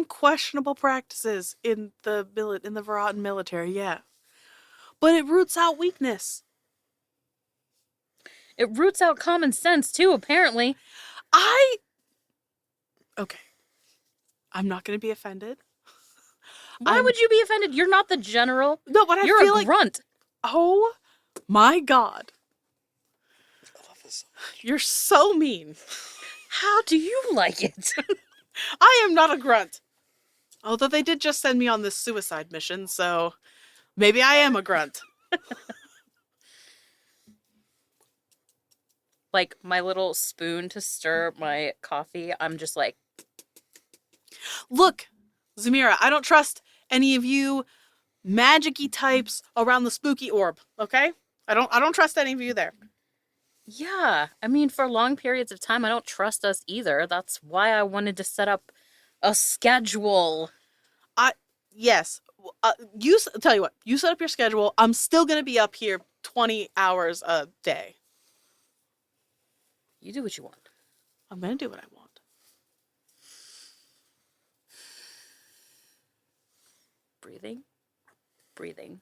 questionable practices in the Varatan military, yeah. But it roots out weakness. It roots out common sense, too, apparently. Okay. I'm not going to be offended. Why would you be offended? You're not the general. No, but You're feel a like... grunt. Oh, my God. I love this. You're so mean. How do you like it? I am not a grunt. Although they did just send me on this suicide mission, so maybe I am a grunt. like my little spoon to stir my coffee, I'm just like, Look, Zamira, I don't trust any of you magic-y types around the spooky orb, okay? I don't trust any of you there. yeah. I mean, for long periods of time, I don't trust us either. That's why I wanted to set up a schedule. Yes. Tell you what, you set up your schedule. I'm still going to be up here 20 hours a day. You do what you want. I'm going to do what I want. Breathing. Breathing.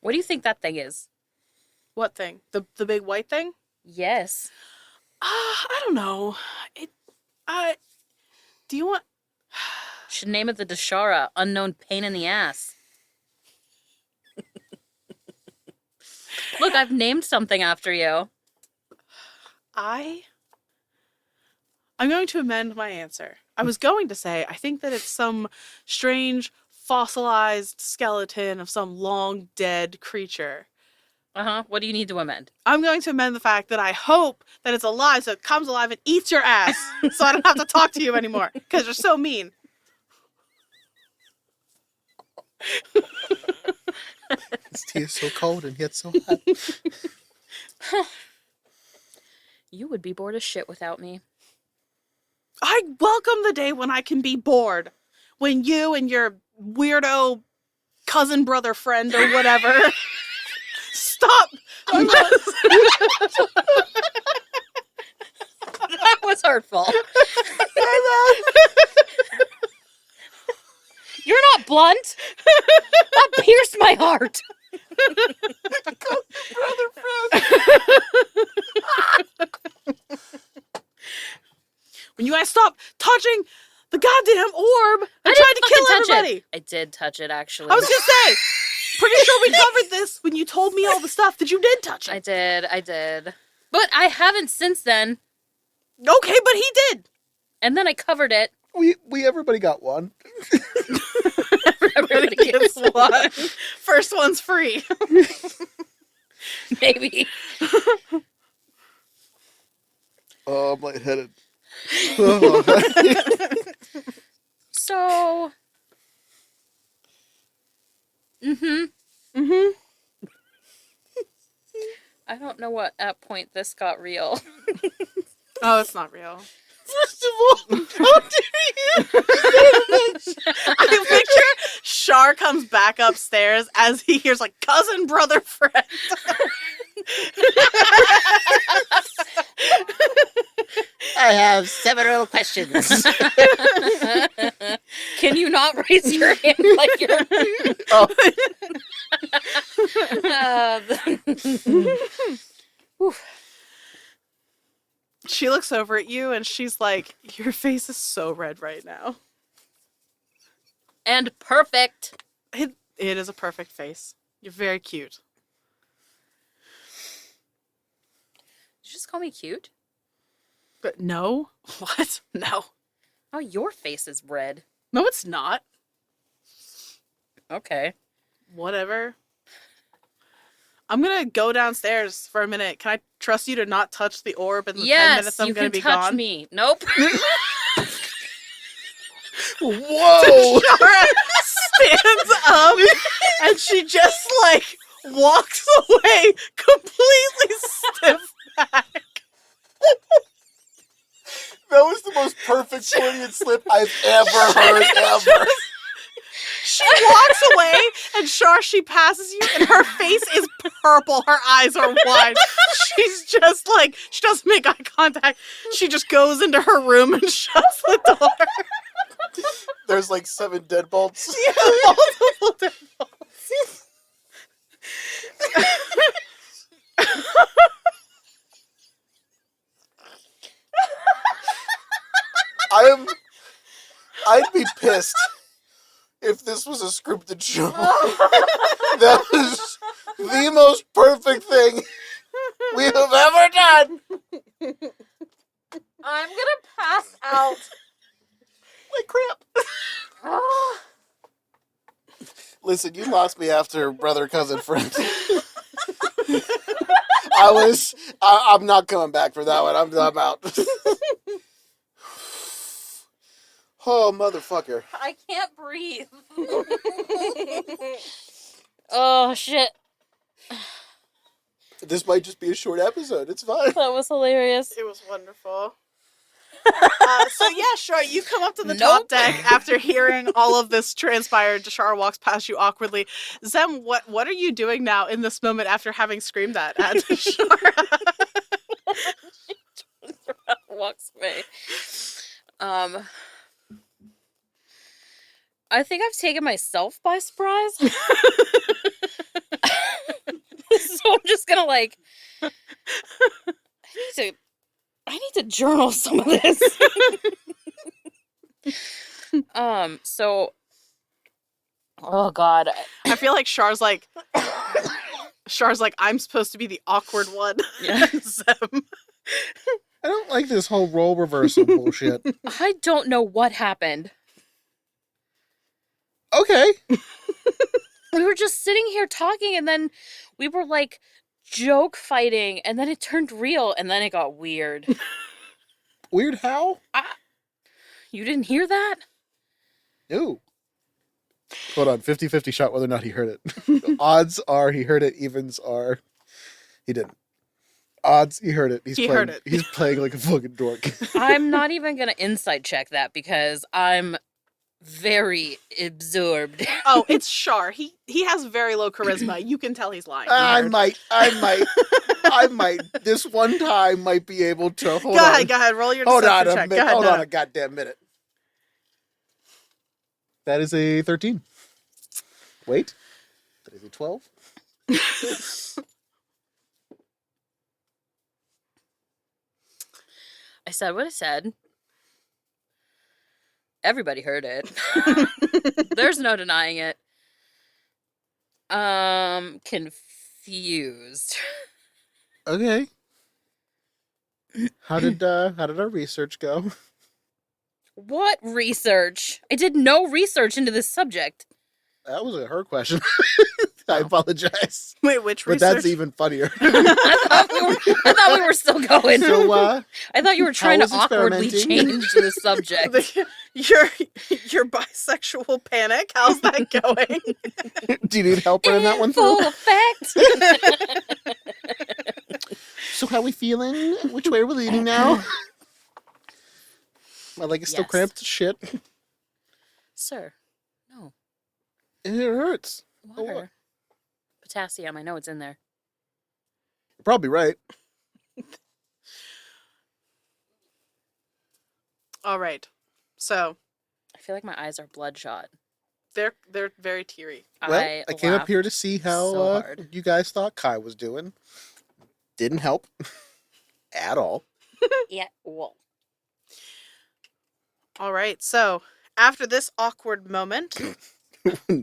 What do you think that thing is? What thing? The big white thing? Yes. I don't know. Do you want... Should name it the Dashara, unknown pain in the ass. Look, I've named something after you. I'm going to amend my answer. I was going to say, I think that it's some strange fossilized skeleton of some long dead creature. Uh-huh. What do you need to amend? I'm going to amend the fact that I hope that it's alive so it comes alive and eats your ass so I don't have to talk to you anymore because you're so mean. This tea is so cold and yet so hot. You would be bored as shit without me. I welcome the day when I can be bored. When you and your weirdo cousin brother friend or whatever stop. That was hurtful. You're not blunt. That pierced my heart. Brother friend. When you guys stop touching the goddamn orb and I tried didn't to kill fucking touch everybody. it. I did touch it, actually. I was gonna say, pretty sure we covered this when you told me all the stuff that you did touch it. I did. But I haven't since then. Okay, but he did. And then I covered it. We everybody got one. Everybody gets one. First one's free. Maybe. Oh, I'm lightheaded. So. I don't know what at point this got real. Oh, it's not real. First of all, how dare you? I picture Char comes back upstairs as he hears like cousin, brother, friend. I have several questions. Can you not raise your hand like you're... Oh. She looks over at you and she's like, your face is so red right now. And perfect. It is a perfect face. You're very cute. Did you just call me cute? But no. What? No. Oh, your face is red. No, it's not. Okay. Whatever. I'm gonna go downstairs for a minute. Can I trust you to not touch the orb in the 10 minutes I'm you gonna can be touch gone? me. Nope. Whoa! Shara stands up and she just like walks away completely stiff back. That was the most perfect Freudian slip I've ever heard, ever. She walks away and she passes you and her face is purple. Her eyes are wide. She's just like, she doesn't make eye contact. She just goes into her room and shuts the door. There's like 7 deadbolts. Yeah, multiple deadbolts. I'd be pissed if this was a scripted show. That was the most perfect thing we have ever done. I'm gonna pass out. Like crap. Listen, you lost me after brother, cousin, friend. I'm not coming back for that one. I'm out. Oh, motherfucker. I can't breathe. Oh, shit. This might just be a short episode. It's fine. That was hilarious. It was wonderful. So yeah, sure. You come up to the Nope. top deck after hearing all of this transpire. Char walks past you awkwardly. Zem, what are you doing now in this moment after having screamed that at Char? Walks away. I think I've taken myself by surprise. So I'm just gonna like I need to journal some of this. So oh god. I feel like Char's like I'm supposed to be the awkward one. Yeah. Zem. I don't like this whole role reversal bullshit. I don't know what happened. Okay. We were just sitting here talking and then we were like joke fighting and then it turned real and then it got weird. Weird how? You didn't hear that? No. Hold on. 50-50 shot whether or not he heard it. Odds are he heard it. Evens are he didn't. Odds he heard it. He heard it. He's playing like a fucking dork. I'm not even going to inside check that because I'm very absorbed. Oh, it's Char. He has very low charisma. You can tell he's lying. I might. This one time might be able to. Go ahead. Roll your Hold on deception a check. minute. Go ahead, Hold no, on no. a goddamn minute. That is a 13. Wait. That is a 12. I said what I said. Everybody heard it. There's no denying it. Confused. Okay. How did our research go? What research? I did no research into this subject. That was her question. I apologize. Wait, which But research? that's even funnier. I thought we were still going. So, I thought you were trying to was awkwardly experimenting? change the subject. your bisexual panic. How's that going? do you need help running that one Full through? effect. So how we feeling? Which way are we leaning now? My leg is still Yes. cramped as shit. Sir, no. It hurts. Water. Potassium, I know it's in there. You're probably right. All right. So I feel like my eyes are bloodshot. they're very teary. Well, I came up here to see how so hard. you guys thought Kai was doing. Didn't help at all. Yeah, well. All right. So after this awkward moment,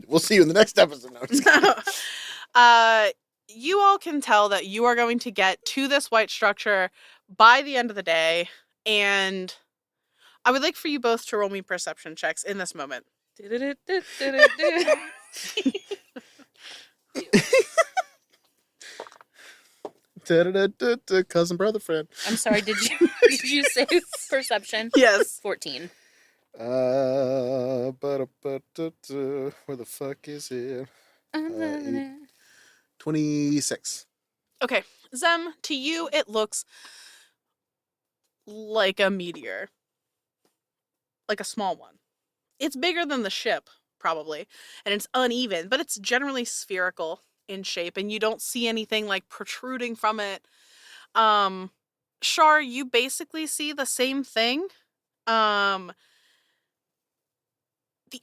We'll see you in the next episode. No, just kidding. you all can tell that you are going to get to this white structure by the end of the day, and I would like for you both to roll me perception checks in this moment. Da-da-da-da-da, cousin, brother, friend. I'm sorry, did you say perception? Yes. 14. Where the fuck is it? 26. Okay. Zem, to you, it looks like a meteor. Like a small one. It's bigger than the ship, probably, and it's uneven, but it's generally spherical in shape, and you don't see anything like protruding from it. Char, you basically see the same thing. The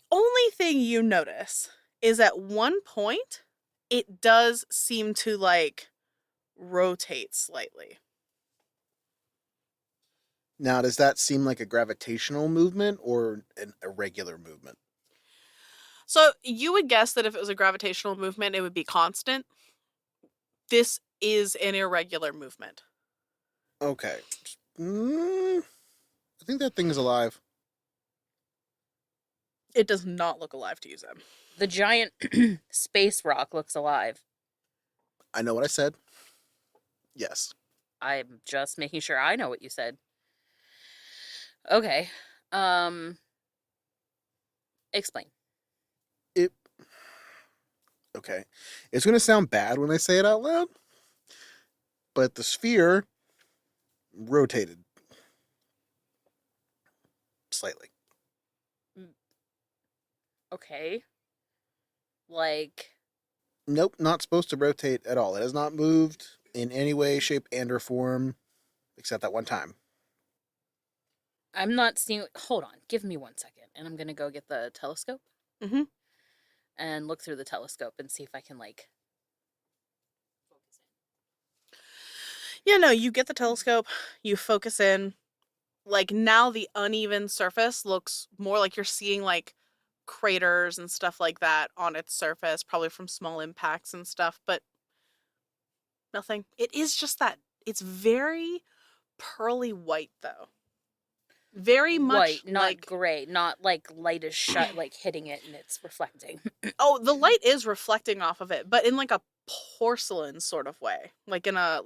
only thing you notice is at one point, it does seem to like rotate slightly. Now, does that seem like a gravitational movement or an irregular movement? So you would guess that if it was a gravitational movement, it would be constant. This is an irregular movement. Okay. I think that thing is alive. It does not look alive to you, Zem. The giant space rock looks alive. I know what I said. Yes. I'm just making sure I know what you said. Okay. Explain. It. Okay. It's going to sound bad when I say it out loud, but the sphere rotated slightly. Okay. Like, Nope, not supposed to rotate at all. It has not moved in any way, shape, and or form except that one time. I'm not seeing. Hold on. Give me 1 second. And I'm going to go get the telescope Mm-hmm. and look through the telescope and see if I can, like, focus in. Yeah, no, you get the telescope, you focus in. Like, now the uneven surface looks more like you're seeing, like, craters and stuff like that on its surface, probably from small impacts and stuff, but nothing. It is just that it's very pearly white, though. Very much White, not like. gray, not like light is shut, like hitting it and it's reflecting. Oh, the light is reflecting off of it, but in like a porcelain sort of way, like in a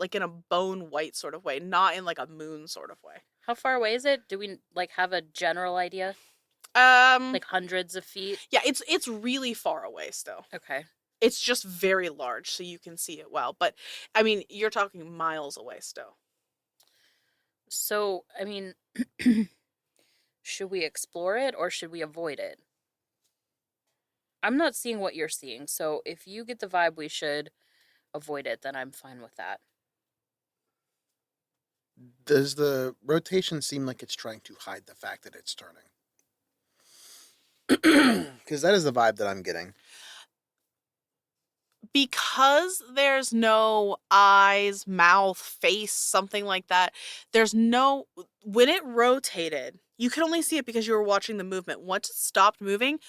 bone white sort of way, not in like a moon sort of way. How far away is it? Do we like have a general idea? Like hundreds of feet? Yeah, it's really far away still. Okay. It's just very large, so you can see it well. But I mean, you're talking miles away still. So, I mean, should we explore it or should we avoid it? I'm not seeing what you're seeing, so if you get the vibe we should avoid it, then I'm fine with that. Does the rotation seem like it's trying to hide the fact that it's turning? Because that is the vibe that I'm getting. Because there's no eyes, mouth, face, something like that, there's no. When it rotated, you could only see it because you were watching the movement. Once it stopped moving,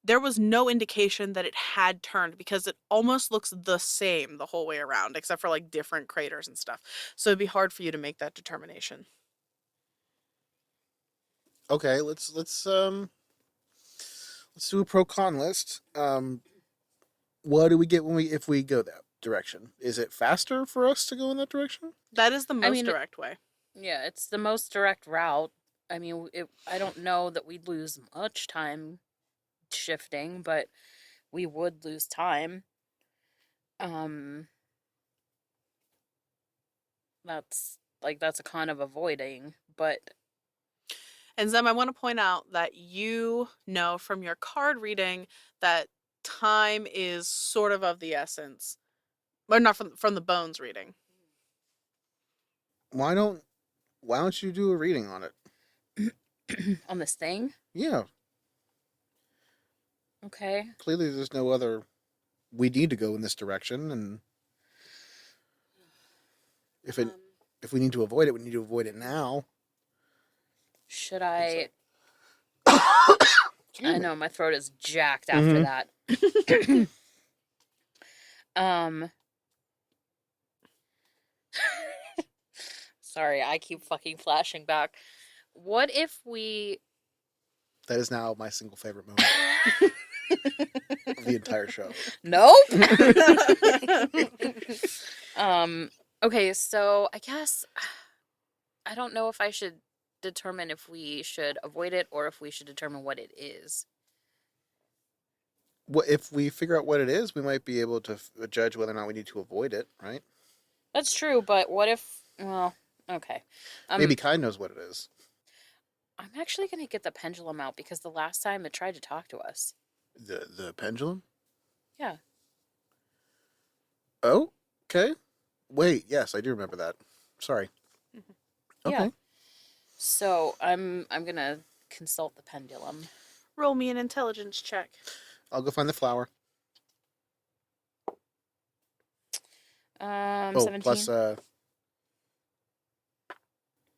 there was no indication that it had turned because it almost looks the same the whole way around, except for like different craters and stuff. So it'd be hard for you to make that determination. Okay, let's do a pro con list. What do we get if we go that direction? Is it faster for us to go in that direction? That is the most mean, direct way. Yeah, it's the most direct route. I mean, I don't know that we'd lose much time shifting, but we would lose time. That's a con of avoiding, but And Zem, I want to point out that you know from your card reading that time is sort of the essence. Or not from the bones reading. Why don't you do a reading on it? on this thing, Yeah, okay. clearly there's no other. We need to go in this direction, and if we need to avoid it, we need to avoid it now. Should I? Excuse I me. know my throat is jacked after that. Sorry, I keep fucking flashing back. What if we? That is now my single favorite moment of the entire show. Nope. Okay, so I guess I don't know if I should determine if we should avoid it or if we should determine what it is. What if we figure out what it is? We might be able to judge whether or not we need to avoid it, right? That's true, but what if? Well, okay. Maybe Kai knows what it is. I'm actually gonna get the pendulum out because the last time it tried to talk to us. The pendulum? Yeah. Oh, okay. Wait, yes, I do remember that. Sorry. Okay. Yeah. So I'm gonna consult the pendulum. Roll me an intelligence check. I'll go find the flower. 17.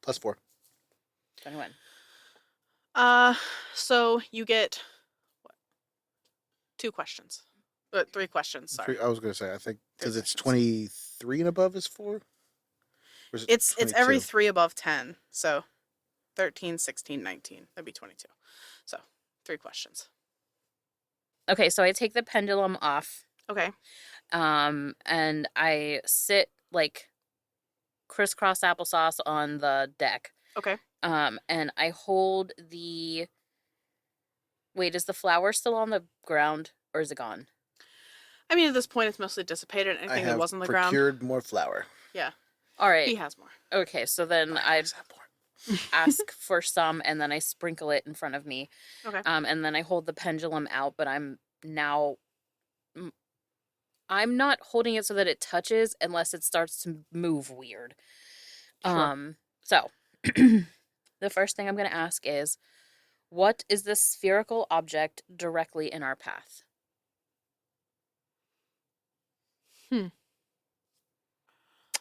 Plus 4. 21. So you get what? 2 questions. 3 questions, sorry. I was going to say, I think, because it's questions. 23 and above is 4? Or is it It's every 22? 3 above 10. So 13, 16, 19. That'd be 22. So 3 questions. Okay, so I take the pendulum off. Okay. And I sit like crisscross applesauce on the deck. Okay. And I hold the... Wait, is the flour still on the ground, or is it gone? I mean, at this point, it's mostly dissipated. I Anything that have was on the ground. procured more flour. Yeah. All right. He has more. Okay, so then I I always have more. ask for some, and then I sprinkle it in front of me. Okay. And then I hold the pendulum out, but I'm not holding it so that it touches unless it starts to move weird. Sure. So the first thing I'm going to ask is, what is this spherical object directly in our path?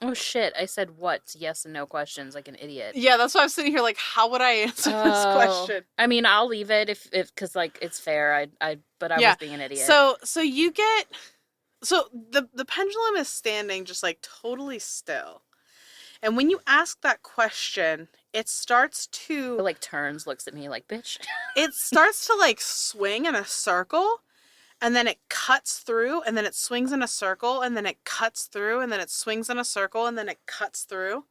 Oh shit, I said what? Yes and no questions like an idiot. Yeah, that's why I'm sitting here like, how would I answer this question? I mean, I'll leave it if because like it's fair. But I Yeah. was being an idiot. So you get, so the pendulum is standing just like totally still. And when you ask that question, it starts to It like turns, looks at me like, bitch. it starts to like swing in a circle, and then it cuts through, and then it swings in a circle, and then it cuts through, and then it swings in a circle, and then it cuts through.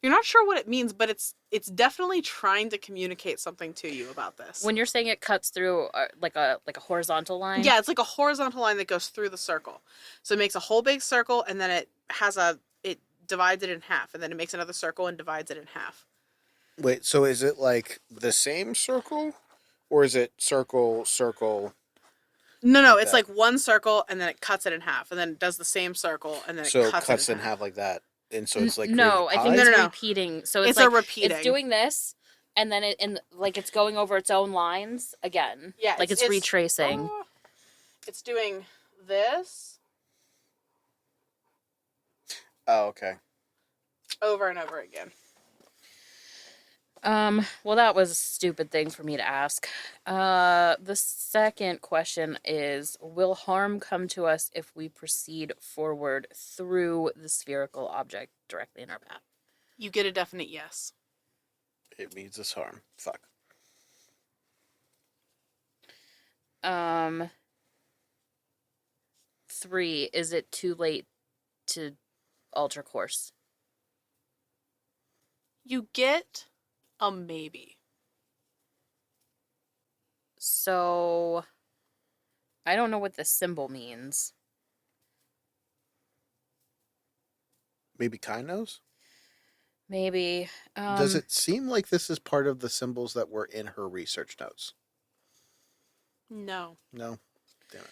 You're not sure what it means, but it's definitely trying to communicate something to you about this. When you're saying it cuts through like a horizontal line. Yeah, it's like a horizontal line that goes through the circle. So it makes a whole big circle, and then it divides it in half, and then it makes another circle and divides it in half. Wait, so is it like the same circle? Or is it circle, circle? No, Like it's that. like one circle, and then it cuts it in half, and then it does the same circle, and then it So it cuts cuts it in half like that. And so it's like no, I think creating it's No. repeating. So it's It's like a repeating. it's doing this, and then it's going over its own lines again. Yeah, like it's retracing. It's doing this Oh, okay. over and over again. Well, that was a stupid thing for me to ask. The second question is, will harm come to us if we proceed forward through the spherical object directly in our path? You get a definite yes. It means us harm. Fuck. 3, is it too late to alter course? You get a maybe. So, I don't know what the symbol means. Maybe Kai knows? Maybe. Does it seem like this is part of the symbols that were in her research notes? No. No? Damn it.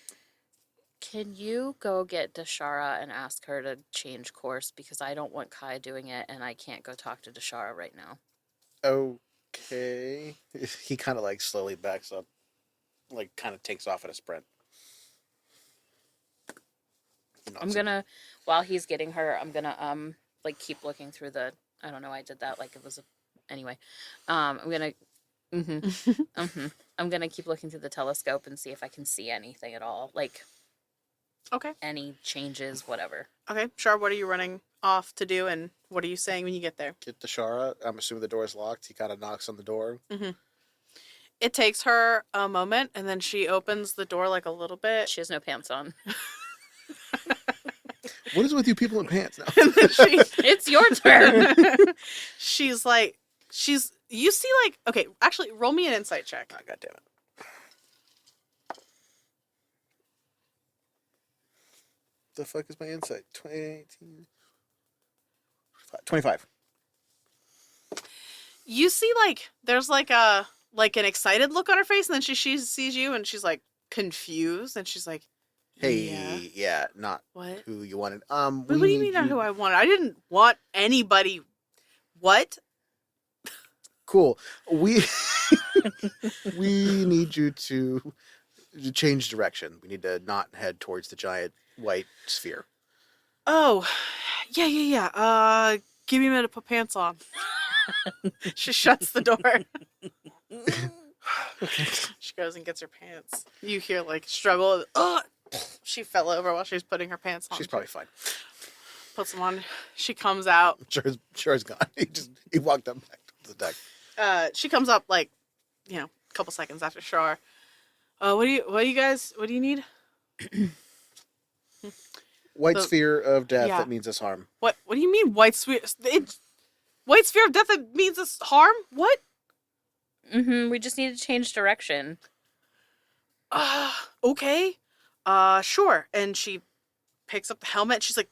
Can you go get Dashara and ask her to change course? Because I don't want Kai doing it, and I can't go talk to Dashara right now. Okay. He kind of like slowly backs up. Like kind of takes off at a sprint. I'm gonna, while he's getting her, I'm gonna, like keep looking through the, I don't know, I did that like it was anyway. I'm gonna, I'm gonna keep looking through the telescope and see if I can see anything at all. Like, Okay. any changes, whatever. Okay. Char, what are you running off to do, and what are you saying when you get there? Get to Shara. I'm assuming the door is locked. He kind of knocks on the door. Mm-hmm. It takes her a moment, and then she opens the door like a little bit. She has no pants on. What is with you people in pants now? And then she, It's your turn. she's like, you see like, okay, actually, roll me an insight check. Oh, God damn it. The fuck is my insight? 2018. 25. You see like, there's like an excited look on her face, and then she sees you, and she's like confused, and she's like, Hey, yeah, not what? who you wanted. What do you mean not who I wanted? I didn't want anybody. What? Cool. We we need you to change direction. We need to not head towards the giant white sphere. Oh, yeah. Give me a minute to put pants on. She shuts the door. She goes and gets her pants. You hear like struggle. Oh, she fell over while she was putting her pants on. She's probably fine. Puts them on. She comes out. Sure is gone. He walked up back to the deck. She comes up like, a couple seconds after Shar. What do you need? White sphere of death yeah. that means us harm. What do you mean white sphere? White sphere of death that means us harm? What? We just need to change direction. Okay. Sure. And she picks up the helmet. She's like,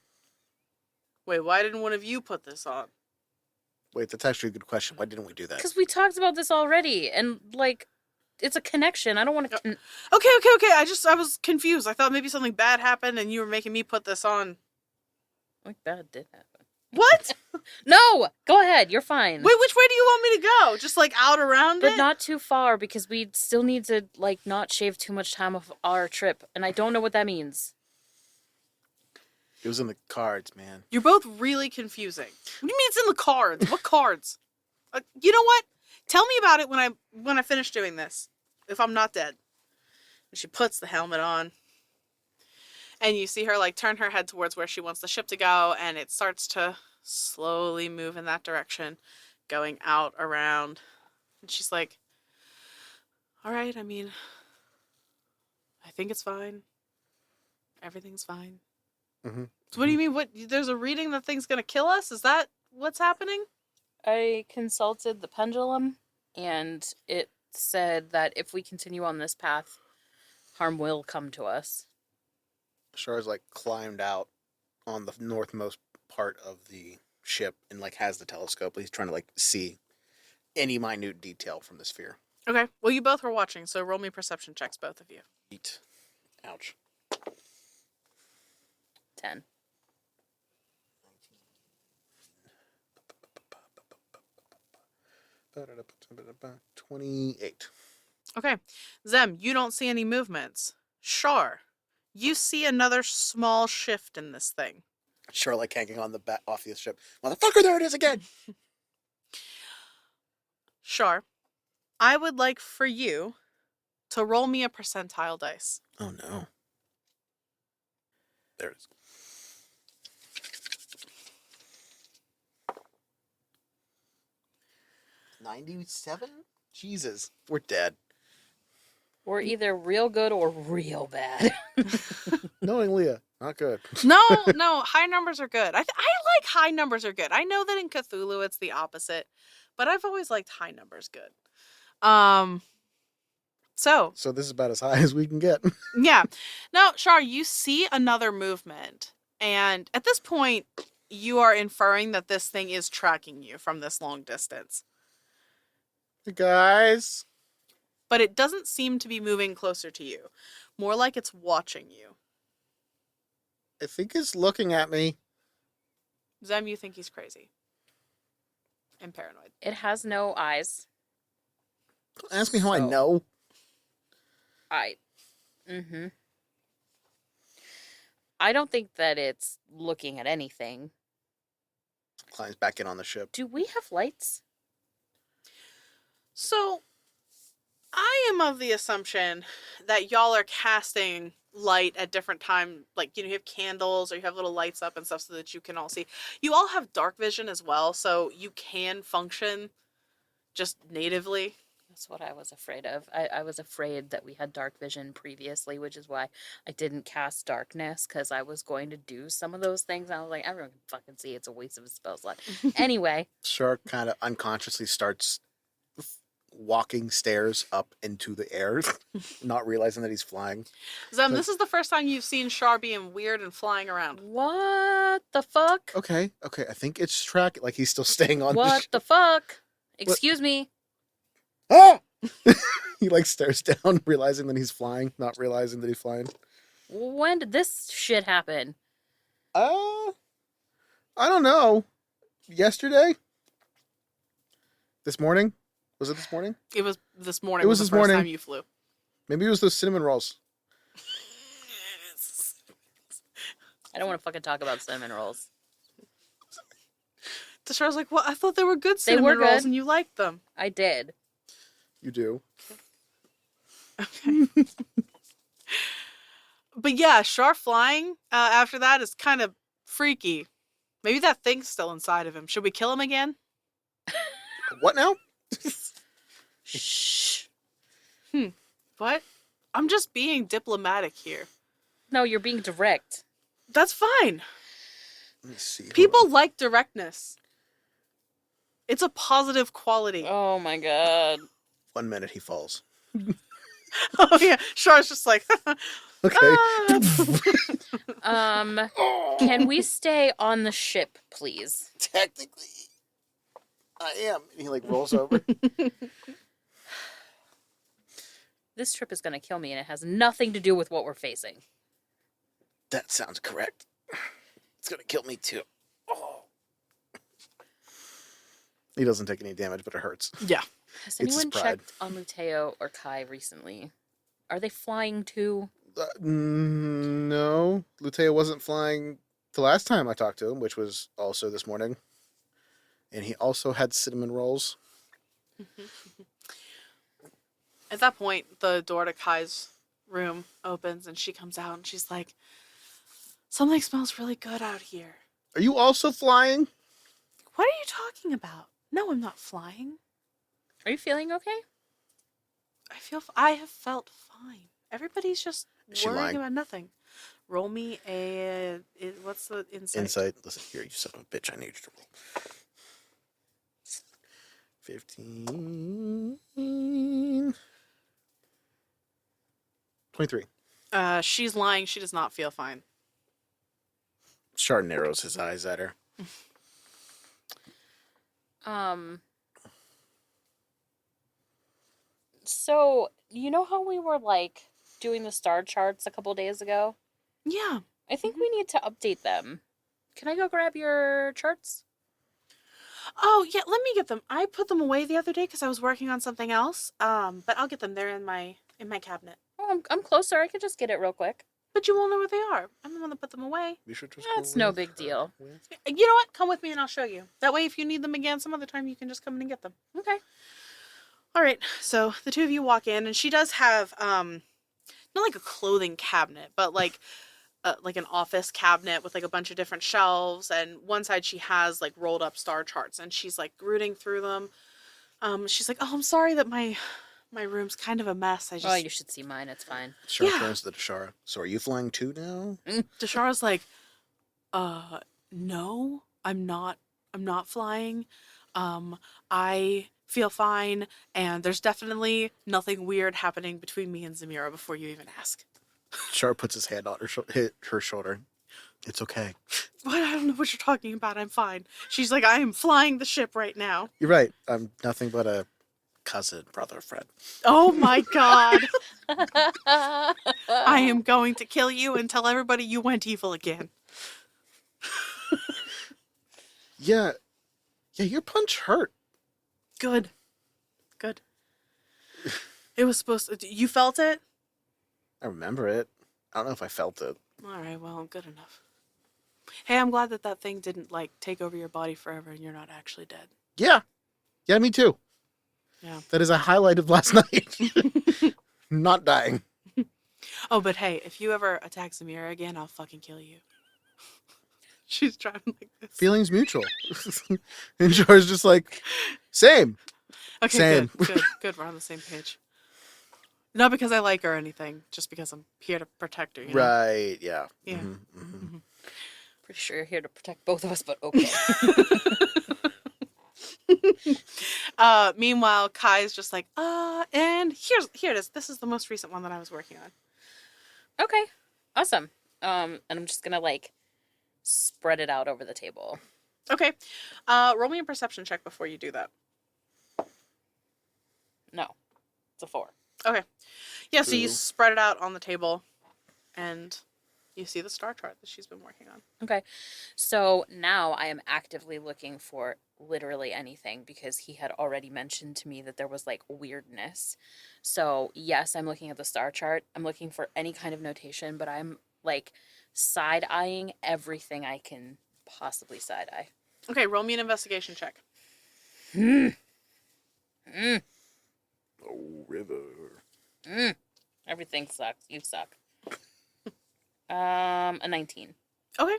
wait, why didn't one of you put this on? Wait, that's actually a good question. Why didn't we do that? Because we talked about this already, and, like, it's a connection. I don't want to... Okay. I was confused. I thought maybe something bad happened and you were making me put this on. Like, bad did happen. What? No! Go ahead. You're fine. Wait, which way do you want me to go? Just, like, out around But it? not too far, because we still need to, like, not shave too much time off our trip, and I don't know what that means. It was in the cards, man. You're both really confusing. What do you mean it's in the cards? What cards? You know what? Tell me about it when I finish doing this. If I'm not dead. And she puts the helmet on. And you see her like turn her head towards where she wants the ship to go, and it starts to slowly move in that direction, going out around. And she's like, all right, I mean, I think it's fine. Everything's fine. Mm-hmm. So what do you mean? What? There's a reading that thing's gonna kill us? Is that what's happening? I consulted the pendulum, and it said that if we continue on this path, harm will come to us. Char's like climbed out on the northmost part of the ship and like has the telescope. He's trying to like see any minute detail from the sphere. Okay. Well, you both were watching, so roll me perception checks, both of you. Eat. Ouch. 10. 28. Okay. Zem, you don't see any movements. Char, you see another small shift in this thing. Char like hanging on the back off the ship. Motherfucker, there it is again. Char, I would like for you to roll me a percentile dice. Oh no. There it is. 97? Jesus, we're dead. We're either real good or real bad. Knowing Leah, not good. No, high numbers are good. I like high numbers are good. I know that in Cthulhu it's the opposite, but I've always liked high numbers good. So this is about as high as we can get. yeah. Now, Char, you see another movement, and at this point, you are inferring that this thing is tracking you from this long distance. Hey guys. But it doesn't seem to be moving closer to you. More like it's watching you. I think it's looking at me. Zem, you think he's crazy. And paranoid. It has no eyes. Don't ask me how I So- know. I don't think that it's looking at anything. Climbs back in on the ship. Do we have lights? So, I am of the assumption that y'all are casting light at different times. Like, you have candles or you have little lights up and stuff so that you can all see. You all have dark vision as well, so you can function just natively. That's what I was afraid of. I was afraid that we had dark vision previously, which is why I didn't cast darkness, because I was going to do some of those things. And I was like, everyone can fucking see it's a waste of a spell slot. Anyway. Shark kind of unconsciously starts walking stairs up into the air, not realizing that he's flying. Zem, this is the first time you've seen Char being weird and flying around. What the fuck? Okay. I think it's track. Like he's still staying on. What the fuck? Excuse me. Ah! He like stares down, realizing that he's flying, not realizing that he's flying. When did this shit happen? I don't know. Yesterday? This morning? Was it this morning? It was this morning. It was the this first morning. time you flew. Maybe it was those cinnamon rolls. I don't want to fucking talk about cinnamon rolls. Char's like, well, I thought they were good cinnamon were rolls good. and you liked them. I did. You do. Okay. But yeah, Char flying after that is kind of freaky. Maybe that thing's still inside of him. Should we kill him again? What now? Shh. What? I'm just being diplomatic here. No, you're being direct. That's fine. Let me see. Hold People on. like directness. It's a positive quality. Oh my god. 1 minute, he falls. Oh yeah, Char's just like, Okay. ah. Can we stay on the ship, please? Technically, I am. And he like rolls over. This trip is gonna kill me, and it has nothing to do with what we're facing. That sounds correct. It's gonna kill me too. Oh. He doesn't take any damage, but it hurts. Yeah. Has It's his anyone pride. checked on Luteo or Kai recently? Are they flying too? No, Lutea wasn't flying the last time I talked to him, which was also this morning. And he also had cinnamon rolls. At that point, the door to Kai's room opens and she comes out and she's like, something smells really good out here. Are you also flying? What are you talking about? No, I'm not flying. Are you feeling okay? I have felt fine. Everybody's just Is she worrying lying? about nothing. Roll me what's the insight? Insight. Listen here, you son of a bitch. I need you to roll. 15. 23. She's lying. She does not feel fine. Char narrows his eyes at her. So, you know how we were, like, doing the star charts a couple days ago? Yeah. I think we need to update them. Can I go grab your charts? Oh, yeah, let me get them. I put them away the other day because I was working on something else. But I'll get them. They're in my cabinet. Oh, I'm closer. I could just get it real quick. But you won't know where they are. I'm the one that put them away. We should just That's go no with big her. deal. You know what? Come with me and I'll show you. That way, if you need them again some other time, you can just come in and get them. Okay. All right. So the two of you walk in, and she does have not like a clothing cabinet, but like an office cabinet with like a bunch of different shelves. And one side she has like rolled up star charts, and she's like rooting through them. She's like, "Oh, I'm sorry that my room's kind of a mess. I just." Oh, you should see mine. It's fine. Char Yeah. turns to Deshara. So are you flying too now? Deshara's like, no, I'm not. I'm not flying. I feel fine, and there's definitely nothing weird happening between me and Zamira before you even ask. Char puts his hand on her shoulder. It's okay. What? I don't know what you're talking about. I'm fine. She's like, I am flying the ship right now. You're right. I'm nothing but a cousin, brother, friend. Oh my god. I am going to kill you and tell everybody you went evil again. Yeah. Yeah, your punch hurt. Good. Good. It was supposed to. You felt it? I remember it. I don't know if I felt it. All right, well, good enough. Hey, I'm glad that thing didn't, like, take over your body forever and you're not actually dead. Yeah. Yeah, me too. Yeah. That is a highlight of last night. Not dying. Oh, but hey, if you ever attack Zamira again, I'll fucking kill you. She's driving like this. Feelings mutual. And Char's just like, same. Okay, same. good. We're on the same page. Not because I like her or anything, just because I'm here to protect her, you know? Right, yeah. Yeah. Mhm. Pretty sure you're here to protect both of us, but okay. Meanwhile, Kai's just like, and here it is. This is the most recent one that I was working on. Okay. Awesome. And I'm just gonna, like, spread it out over the table. Okay. Roll me a perception check before you do that. No. It's a 4. Okay. Yeah, so you Cool. spread it out on the table, and you see the star chart that she's been working on. Okay. So now I am actively looking for literally anything because he had already mentioned to me that there was like weirdness. So yes, I'm looking at the star chart. I'm looking for any kind of notation, but I'm like side-eyeing everything I can possibly side-eye. Okay, roll me an investigation check. Oh, river. Everything sucks. You suck. A 19. Okay.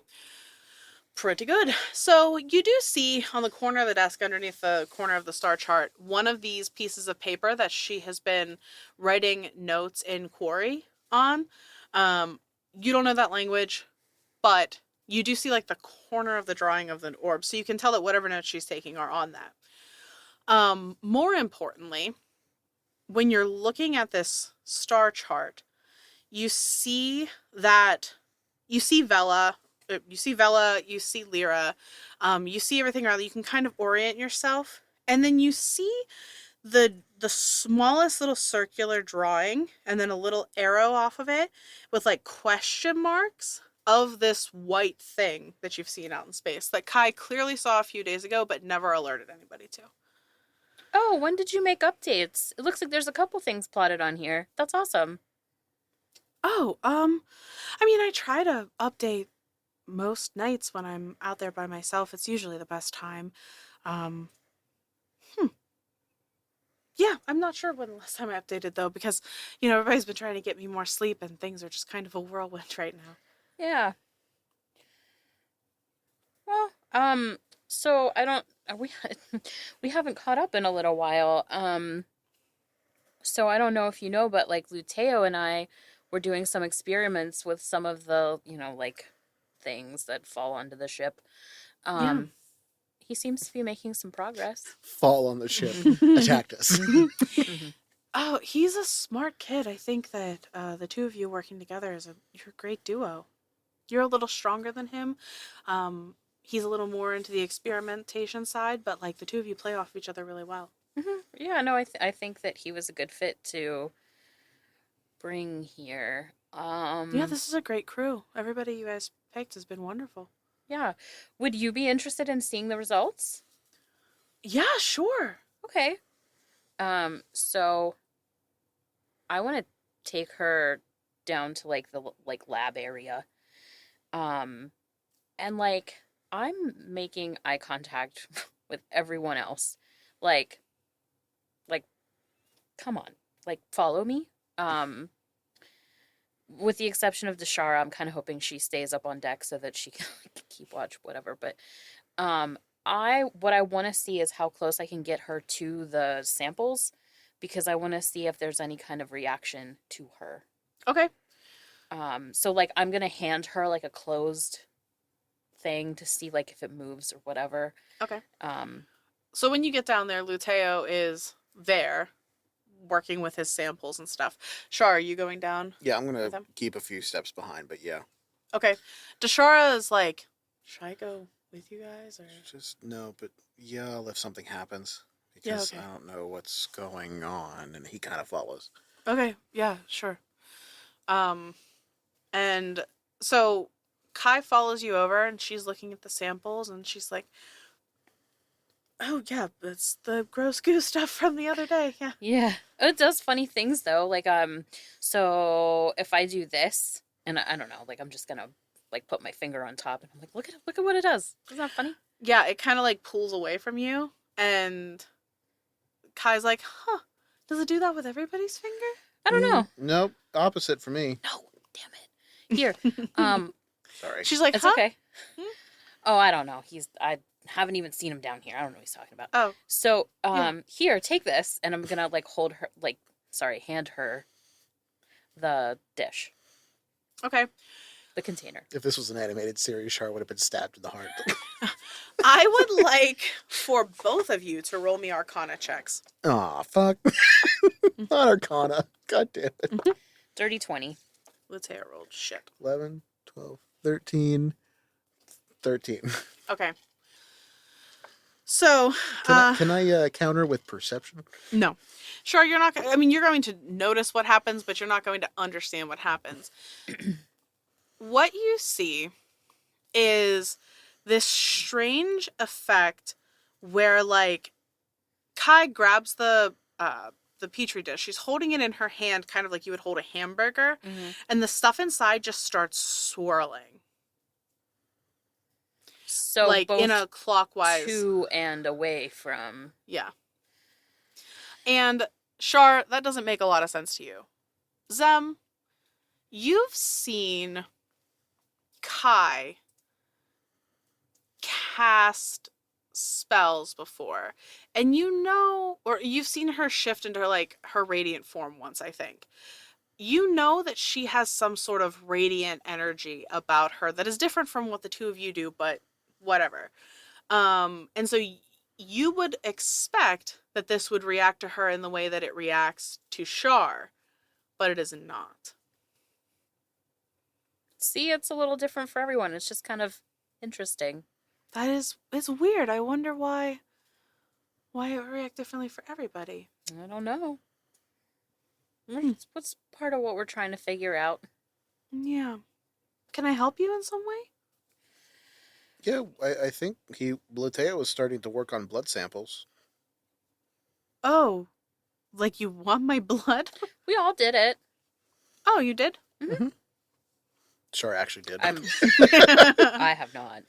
Pretty good. So you do see on the corner of the desk underneath the corner of the star chart, one of these pieces of paper that she has been writing notes in Quarry on. You don't know that language, but you do see like the corner of the drawing of the orb, so you can tell that whatever notes she's taking are on that. More importantly, when you're looking at this star chart, you see that you see Vela, you see Lyra, you see everything around. You can kind of orient yourself, and then you see the smallest little circular drawing, and then a little arrow off of it with like question marks of this white thing that you've seen out in space that Kai clearly saw a few days ago, but never alerted anybody to. Oh, when did you make updates? It looks like there's a couple things plotted on here. That's awesome. Oh, I mean, I try to update most nights when I'm out there by myself. It's usually the best time. Um, yeah, I'm not sure when the last time I updated though, because, everybody's been trying to get me more sleep and things are just kind of a whirlwind right now. Yeah. Well, so I don't we we haven't caught up in a little while. So I don't know if you know, but like Luteo and I were doing some experiments with some of the, like things that fall onto the ship. Yeah. He seems to be making some progress. Fall on the ship, attacked us. Oh, he's a smart kid. I think that the two of you working together you're a great duo. You're a little stronger than him. He's a little more into the experimentation side, but like the two of you play off each other really well. Yeah, no, I think that he was a good fit to bring here. Yeah, this is a great crew. Everybody you guys picked has been wonderful. Yeah. Would you be interested in seeing the results? Yeah, sure. Okay. So I want to take her down to like the lab area. And like I'm making eye contact with everyone else. Like come on. Like follow me. With the exception of Deshara, I'm kind of hoping she stays up on deck so that she can keep watch, whatever. But what I want to see is how close I can get her to the samples, because I want to see if there's any kind of reaction to her. Okay. So like I'm gonna hand her like a closed thing to see like if it moves or whatever. Okay. So when you get down there, Luteo is there, working with his samples and stuff. Char, are you going down? Yeah, I'm with gonna him? keep a few steps behind, but yeah. Okay. Deshara is like, should I go with you guys or? Just no, but yeah, if something happens. Yeah, Because okay. I don't know what's going on, and he kind of follows. Okay, yeah, sure. And so Kai follows you over and she's looking at the samples and she's like, oh yeah, it's the gross goo stuff from the other day. Yeah. Yeah. It does funny things though. Like so if I do this and I don't know, like I'm just gonna like put my finger on top and I'm like, look at what it does. Isn't that funny? Yeah, it kind of like pulls away from you and Kai's like, huh, does it do that with everybody's finger? I don't know. Nope, opposite for me. No, damn it. Here. Sorry. She's like, It's huh? okay. Hmm? Oh, I don't know. I haven't even seen him down here. I don't know what he's talking about. Oh. So, Yeah. here, take this, and I'm gonna like hand her the dish, Okay. the container. If this was an animated series, Char would have been stabbed in the heart. I would like for both of you to roll me Arcana checks. Aw, fuck. Not Arcana. God damn it. Dirty 20. Luteo rolled shit. 11, 12, 13. 13. Okay. So, Can I counter with perception? no. Sure, you're not, I mean, you're going to notice what happens, but you're not going to understand what happens. What you see is this strange effect where, like, Kai grabs the petri dish. She's holding it in her hand, kind of like you would hold a hamburger, and the stuff inside just starts swirling. So like both in a clockwise. to and away from. Yeah. And Char, that doesn't make a lot of sense to you. Zem, you've seen Kai cast spells before, and you know, or you've seen her shift into like her radiant form once, I think. you know that she has some sort of radiant energy about her that is different from what the two of you do, but whatever. And so you would expect that this would react to her in the way that it reacts to Char, but it is not. See, it's a little different for everyone. It's just kind of interesting. It's weird. I wonder why it would react differently for everybody. I don't know. What's part of what we're trying to figure out? Yeah. Can I help you in some way? Yeah, I think Lateo was starting to work on blood samples. Oh, like you want my blood? We all did it. Oh, you did? Char actually did. I have not.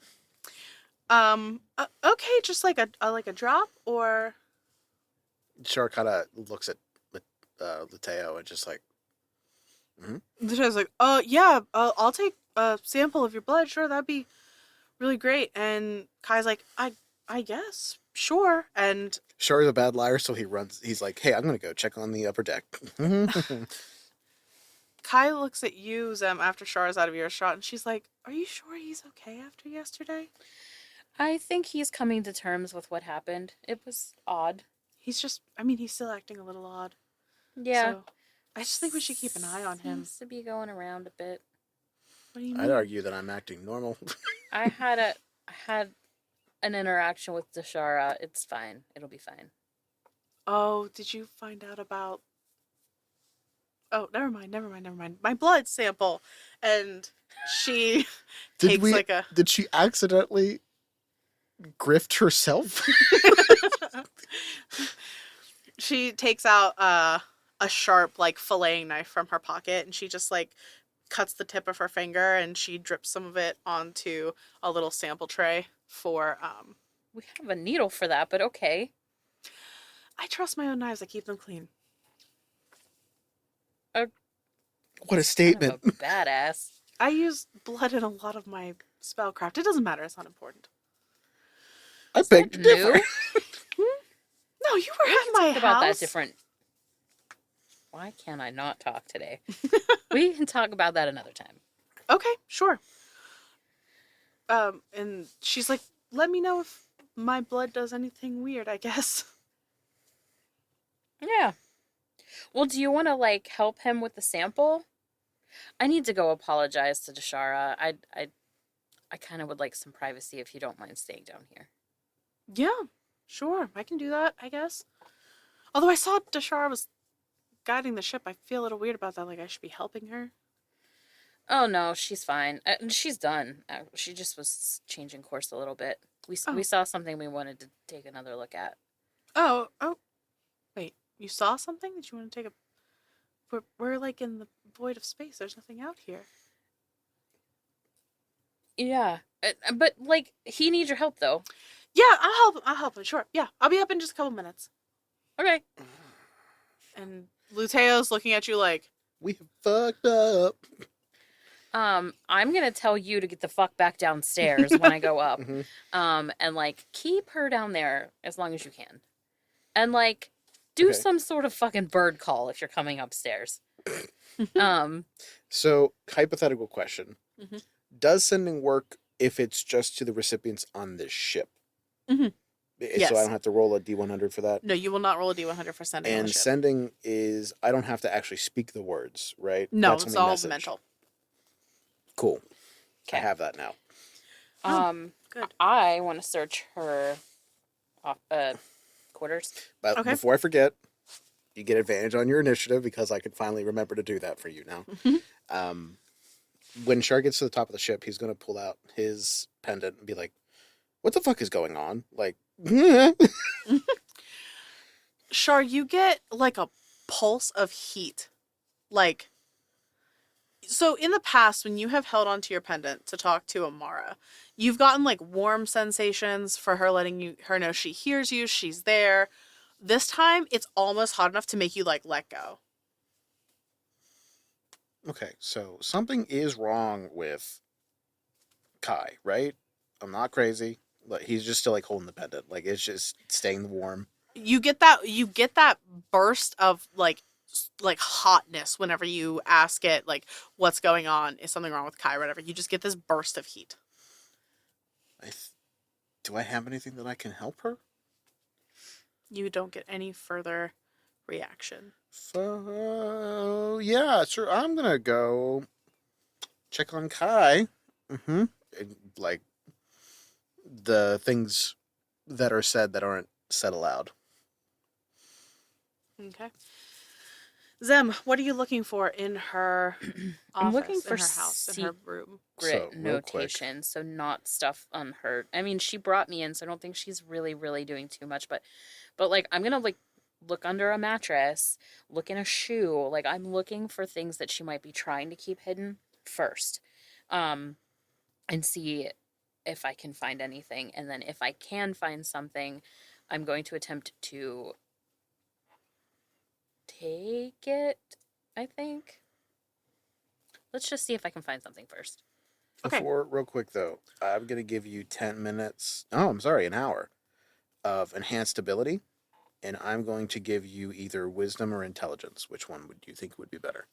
Okay, just like a drop, or Char kind of looks at Lateo and just like, the guy's like, oh yeah, I'll take a sample of your blood. Sure, that'd be really great. And Kai's like, I guess, sure. And Char is a bad liar, so he runs. He's like, hey, I'm gonna go check on the upper deck. Kai looks at you, Zem, after Char's out of earshot, and she's like, are you sure he's okay after yesterday? I think he's coming to terms with what happened. It was odd. He's still acting a little odd. Yeah. So I just think we should keep an eye on him. Seems to be going around a bit. What do you mean? I'd argue that I'm acting normal. I had an interaction with Dashara. It's fine. It'll be fine. Oh, did you find out about... Oh, never mind. My blood sample. And she takes like a... Did she accidentally grift herself? She takes out a sharp, like, filleting knife from her pocket, and she just, like, cuts the tip of her finger, and she drips some of it onto a little sample tray for... We have a needle for that, but okay. I trust my own knives. I keep them clean. What a statement. Kind of a badass. I use blood in a lot of my spellcraft. It doesn't matter. It's not important. I beg to differ. No, you were at my house. About that different. Why can't I not talk today? We can talk about that another time. Okay, sure. And she's like, let me know if my blood does anything weird, I guess. Yeah. Well, do you want to, like, help him with the sample? I need to go apologize to Dashara. I kind of would like some privacy if you don't mind staying down here. Yeah, sure. I can do that, I guess. Although I saw Dashara was guiding the ship. I feel a little weird about that. Like, I should be helping her. Oh, no, she's fine. She's done. She just was changing course a little bit. We saw something we wanted to take another look at. Oh. Wait, you saw something that you want to take a... We're like in the void of space. There's nothing out here. Yeah. But, like, he needs your help, though. Yeah, I'll help him. Sure. Yeah, I'll be up in just a couple minutes. Okay. And Luteo's looking at you like... We have fucked up. I'm gonna tell you to get the fuck back downstairs when I go up. Mm-hmm. And, like, keep her down there as long as you can. And, like, do some sort of fucking bird call if you're coming upstairs. So, hypothetical question. Mhm. Does sending work if it's just to the recipients on this ship? Mhm. Yes. So I don't have to roll a D100 for that? No, you will not roll a D100 for sending on And the ship. sending is, I don't have to actually speak the words, right? No, That's it's only all message. mental. Cool. I Okay. have that now. Good. I want to search her quarters. But Okay. before I forget, you get advantage on your initiative because I can finally remember to do that for you now. When Char gets to the top of the ship, he's going to pull out his pendant and be like, what the fuck is going on? Like, Char, you get like a pulse of heat. Like, so in the past, when you have held onto your pendant to talk to Amara, you've gotten like warm sensations for her, letting her know she hears you, she's there. This time, it's almost hot enough to make you like let go. okay, so something is wrong with Kai, right? I'm not crazy. Like, he's just still like holding the pendant. Like, it's just staying warm. You get that burst of like like hotness whenever you ask it, like, what's going on? Is something wrong with Kai or whatever? You just get this burst of heat. Do I have anything that I can help her? You don't get any further reaction. So, yeah, sure. I'm going to go check on Kai. Mm-hmm. And, like, the things that are said that aren't said aloud. Okay. Zem, what are you looking for in her I'm office, looking for in her house, in her room? secret So, real quick. notation, so not stuff unheard. I mean, she brought me in, so I don't think she's really doing too much. But like, I'm gonna like look under a mattress, look in a shoe. Like, I'm looking for things that she might be trying to keep hidden first, and see if I can find anything. And then if I can find something, I'm going to attempt to take it, I think. Let's just see if I can find something first. Okay. Real quick, though, I'm going to give you 10 minutes. Oh, I'm sorry, an hour of enhanced ability. And I'm going to give you either wisdom or intelligence. Which one would you think would be better?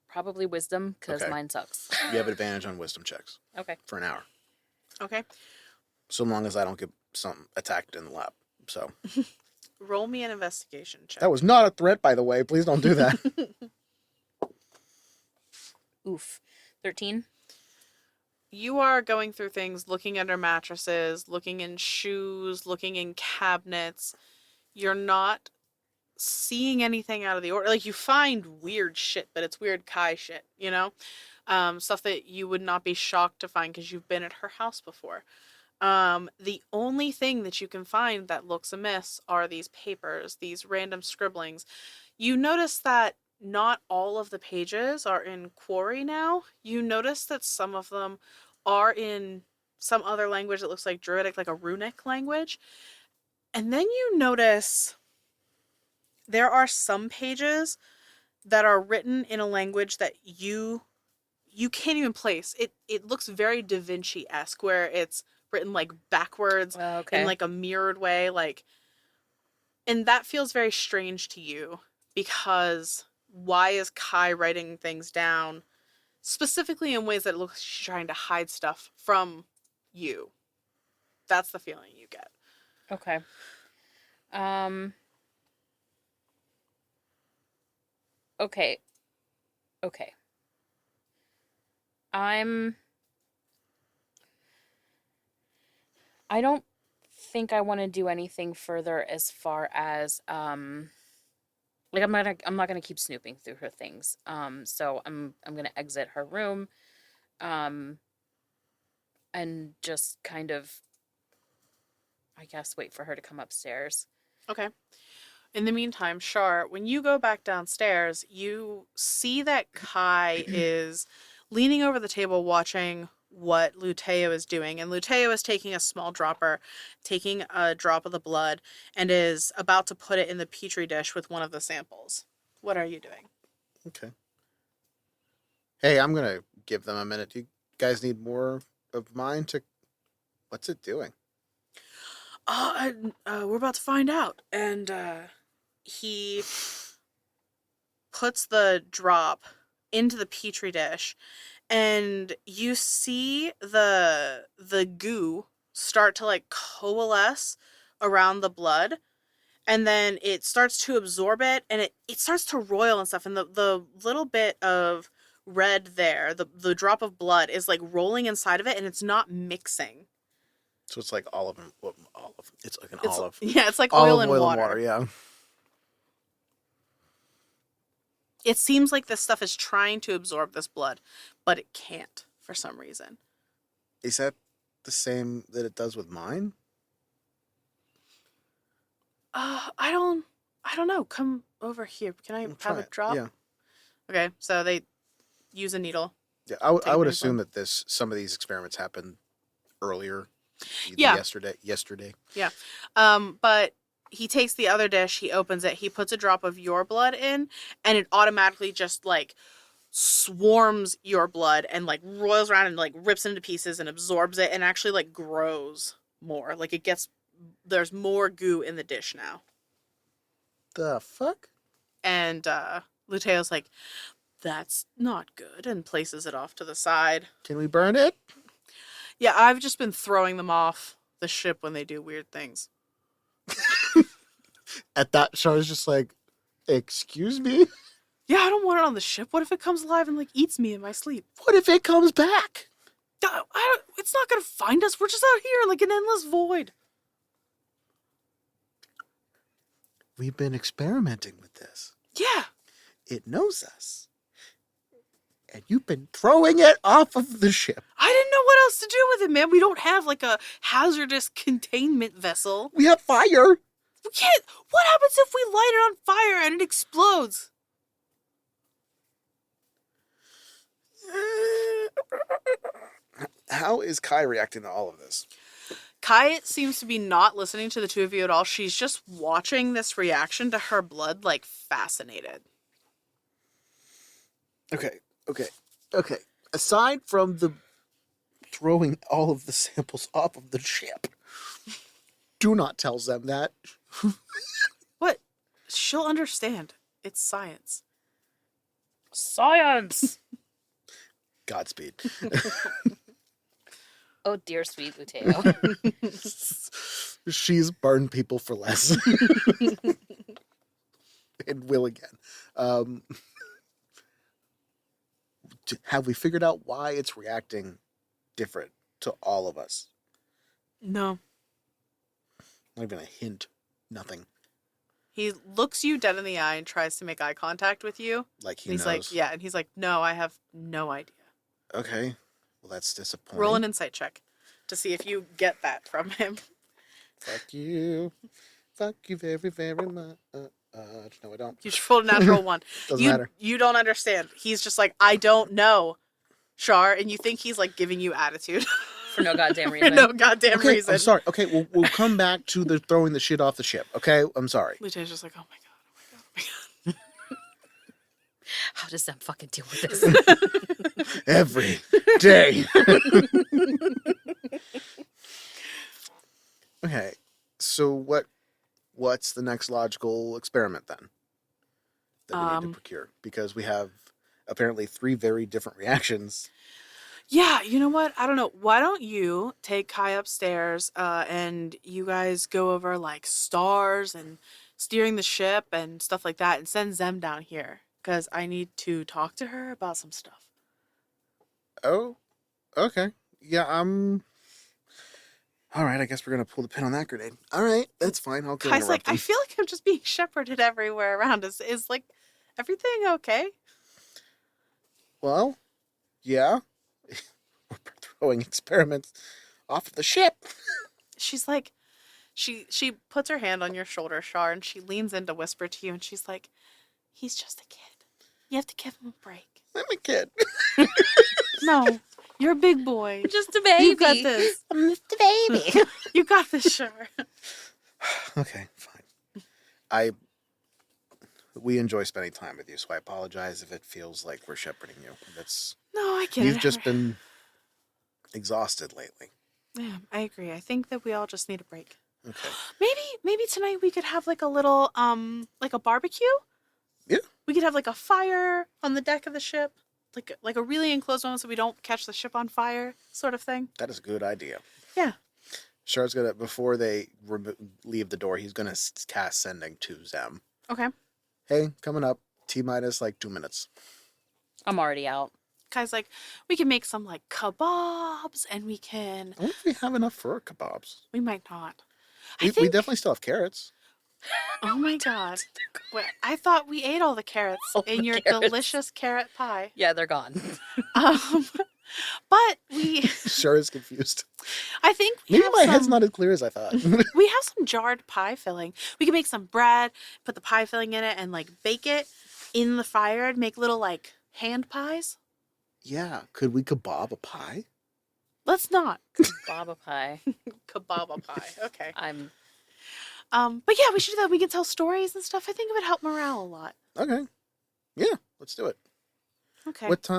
Probably wisdom, because Okay. mine sucks. You have advantage on wisdom checks Okay. for an hour. Okay. So long as I don't get something attacked in the lap. So. Roll me an investigation check. That was not a threat, by the way. Please don't do that. Oof. 13? You are going through things, looking under mattresses, looking in shoes, looking in cabinets. You're not seeing anything out of the order. Like, you find weird shit, but it's weird Kai shit, you know? Stuff that you would not be shocked to find because you've been at her house before. The only thing that you can find that looks amiss are these papers, these random scribblings. You notice that not all of the pages are in Quarry now. You notice that some of them are in some other language that looks like Druidic, like a runic language. And then you notice there are some pages that are written in a language that you can't even place. It looks very Da Vinci-esque, where it's written like backwards Okay. in like a mirrored way, like, and that feels very strange to you, because why is Kai writing things down specifically in ways that it looks like she's trying to hide stuff from you? That's the feeling you get. Okay. Okay. Okay. I don't think I want to do anything further as far as like I'm not gonna keep snooping through her things. So I'm gonna exit her room, and just kind of, I guess, wait for her to come upstairs. Okay. In the meantime, Char, when you go back downstairs, you see that Kai is leaning over the table watching what Luteo is doing. And Luteo is taking a small dropper, taking a drop of the blood, and is about to put it in the petri dish with one of the samples. What are you doing? Okay. Hey, I'm going to give them a minute. Do you guys need more of mine to... What's it doing? We're about to find out. And he puts the drop into the petri dish, and you see the goo start to like coalesce around the blood, and then it starts to absorb it, and it starts to roil and stuff, and the little bit of red there, the drop of blood is like rolling inside of it, and it's not mixing. So it's like olive. It's like an It's, olive. yeah, it's like Olive oil and water. Yeah. It seems like this stuff is trying to absorb this blood, but it can't for some reason. Is that the same that it does with mine? I don't know. Come over here. Can I We'll have try a it. drop? Yeah. Okay, so they use a needle. Yeah, I would Take it assume from- that some of these experiments happened earlier. Yeah. Yesterday. Yeah. But he takes the other dish, he opens it, he puts a drop of your blood in, and it automatically just like swarms your blood and like roils around and like rips it into pieces and absorbs it and actually like grows more. Like it gets there's more goo in the dish now. The fuck? And Luteo's like, that's not good, and places it off to the side. Can we burn it? Yeah, I've just been throwing them off the ship when they do weird things. At that, Char's just like, excuse me? Yeah, I don't want it on the ship. What if it comes alive and like eats me in my sleep? What if it comes back? It's not gonna find us. We're just out here like an endless void. We've been experimenting with this. Yeah. It knows us. And you've been throwing it off of the ship. I didn't know what else to do with it, man. We don't have like a hazardous containment vessel. We have fire. We can't. What happens if we light it on fire and it explodes? How is Kai reacting to all of this? Kai seems to be not listening to the two of you at all. She's just watching this reaction to her blood, like fascinated. Okay. Aside from the throwing all of the samples off of the ship, do not tell Zem that. What? She'll understand. It's science. Science! Godspeed. Oh, dear sweet Luteo. She's burned people for less. And will again. Have we figured out why it's reacting different to all of us? No. Not even a hint. Nothing. He looks you dead in the eye and tries to make eye contact with you. Like he And he's knows. like, yeah. And he's like, no, I have no idea. Okay. Well, that's disappointing. Roll an insight check to see if you get that from him. Fuck you. Fuck you very, very much. No, I don't. You just rolled a natural one. Doesn't matter. You don't understand. He's just like, I don't know, Char. And you think he's like giving you attitude. For no goddamn For reason. no goddamn Okay, reason. I'm sorry. Okay, we'll come back to the throwing the shit off the ship. Okay, I'm sorry. Lieutenant's just like, oh my god. How does Zem fucking deal with this? Every day. Okay, so what's the next logical experiment then that we need to procure? Because we have apparently 3 very different reactions. Yeah, you know what? I don't know. Why don't you take Kai upstairs and you guys go over like stars and steering the ship and stuff like that and send Zem down here because I need to talk to her about some stuff. Oh, okay. Yeah, all right, I guess we're going to pull the pin on that grenade. All right, that's fine. I'll go Kai's like, interrupt him. I feel like I'm just being shepherded everywhere around. Is like everything okay? Well, yeah. We're throwing experiments off of the ship. She's like, she puts her hand on your shoulder, Char, and she leans in to whisper to you, and she's like, he's just a kid. You have to give him a break. I'm a kid. No, you're a big boy. Just a baby. You got this. I'm just a baby. You got this, Char. Okay, fine. We enjoy spending time with you, so I apologize if it feels like we're shepherding you. No, I get it. You've just been exhausted lately. Yeah, I agree. I think that we all just need a break. Okay. Maybe tonight we could have like a little like a barbecue. Yeah. We could have like a fire on the deck of the ship, like a really enclosed one, so we don't catch the ship on fire, sort of thing. That is a good idea. Yeah. Char's gonna, before they leave the door, he's gonna cast sending to Zem. Okay. Hey, coming up. T-minus like 2 minutes. I'm already out. Guy's like, we can make some like kebabs, and we can. I wonder if we have enough for kebabs. We might not. We definitely still have carrots. Oh my god! Wait, I thought we ate all the carrots All in the your carrots. delicious carrot pie. Yeah, they're gone. But we. Char is confused. I think we Maybe have my some, head's not as clear as I thought. We have some jarred pie filling. We can make some bread, put the pie filling in it, and like bake it in the fire and make little like hand pies. Yeah, could we kebab a pie? Let's not. Baba pie. Kebab pie. Okay. But yeah, we should do that. We can tell stories and stuff. I think it would help morale a lot. Okay. Yeah, let's do it. Okay. What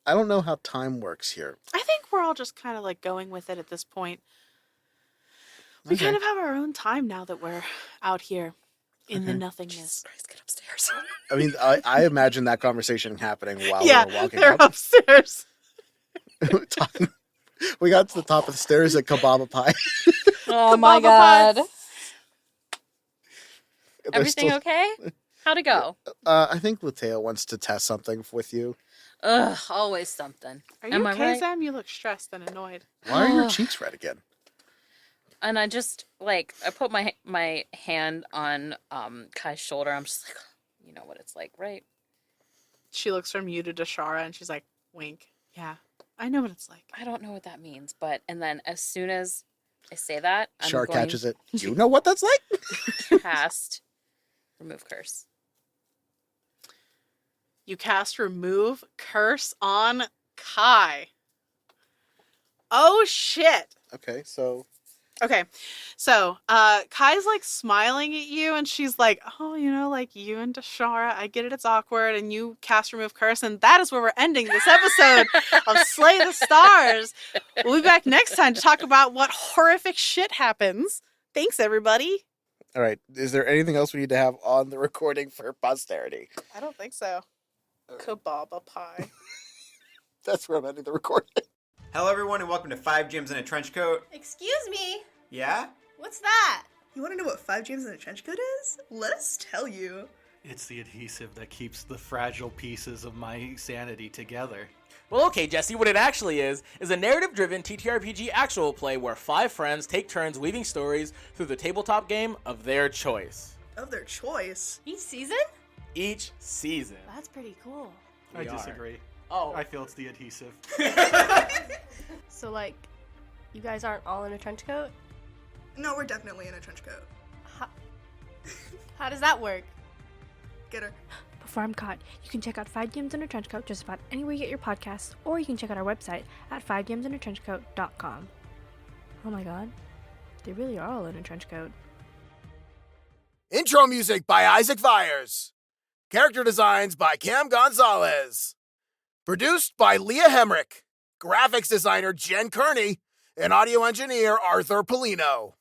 I don't know how time works here. I think we're all just kind of like going with it at this point. We Okay. kind of have our own time now that we're out here in the Okay. nothingness. Christ, get upstairs. I mean, I imagine that conversation happening while Yeah, we were walking they're up. upstairs. We got to the top of the stairs at Kababa Pie. Oh my Kebab pie. god. They're Everything still- okay? How'd it go? I think Lateo wants to test something with you. Ugh, always something. Are you Am I okay, right? Zem? You look stressed and annoyed. Why are your cheeks red again? And I just like I put my hand on Kai's shoulder. I'm just like, you know what it's like, right? She looks from you to Dashara and she's like, wink. Yeah, I know what it's like. I don't know what that means, but and then as soon as I say that, I'm Shark going catches it. You know what that's like? to cast remove curse. You cast remove curse on Kai. Oh shit. Okay, so Okay, so Kai's like smiling at you, and she's like, "Oh, you know, like you and Dashara, I get it, it's awkward." And you cast remove curse, and that is where we're ending this episode of Slay the Stars. We'll be back next time to talk about what horrific shit happens. Thanks, everybody. all right. Is there anything else we need to have on the recording for posterity? I don't think so. Kababa pie. That's where I'm ending the recording. Hello, everyone, and welcome to 5 Gyms in a Trench Coat. Excuse me? Yeah? What's that? You want to know what 5 gyms in a trench coat is? Let us tell you. It's the adhesive that keeps the fragile pieces of my sanity together. Well, okay, Jesse, what it actually is a narrative-driven TTRPG actual play where 5 friends take turns weaving stories through the tabletop game of their choice. Of their choice. Each season? Each season. That's pretty cool. I We are. disagree. Oh, I feel it's the adhesive. So, like, you guys aren't all in a trench coat? No, we're definitely in a trench coat. How does that work? Get her. Before I'm caught, you can check out 5 Games in a Trench Coat just about anywhere you get your podcasts, or you can check out our website at 5gamesintrenchcoat.com. Oh my god, they really are all in a trench coat. Intro music by Isaac Vyers. Character designs by Cam Gonzalez. Produced by Leah Hemrick. Graphics designer Jen Kearney. And audio engineer Arthur Polino.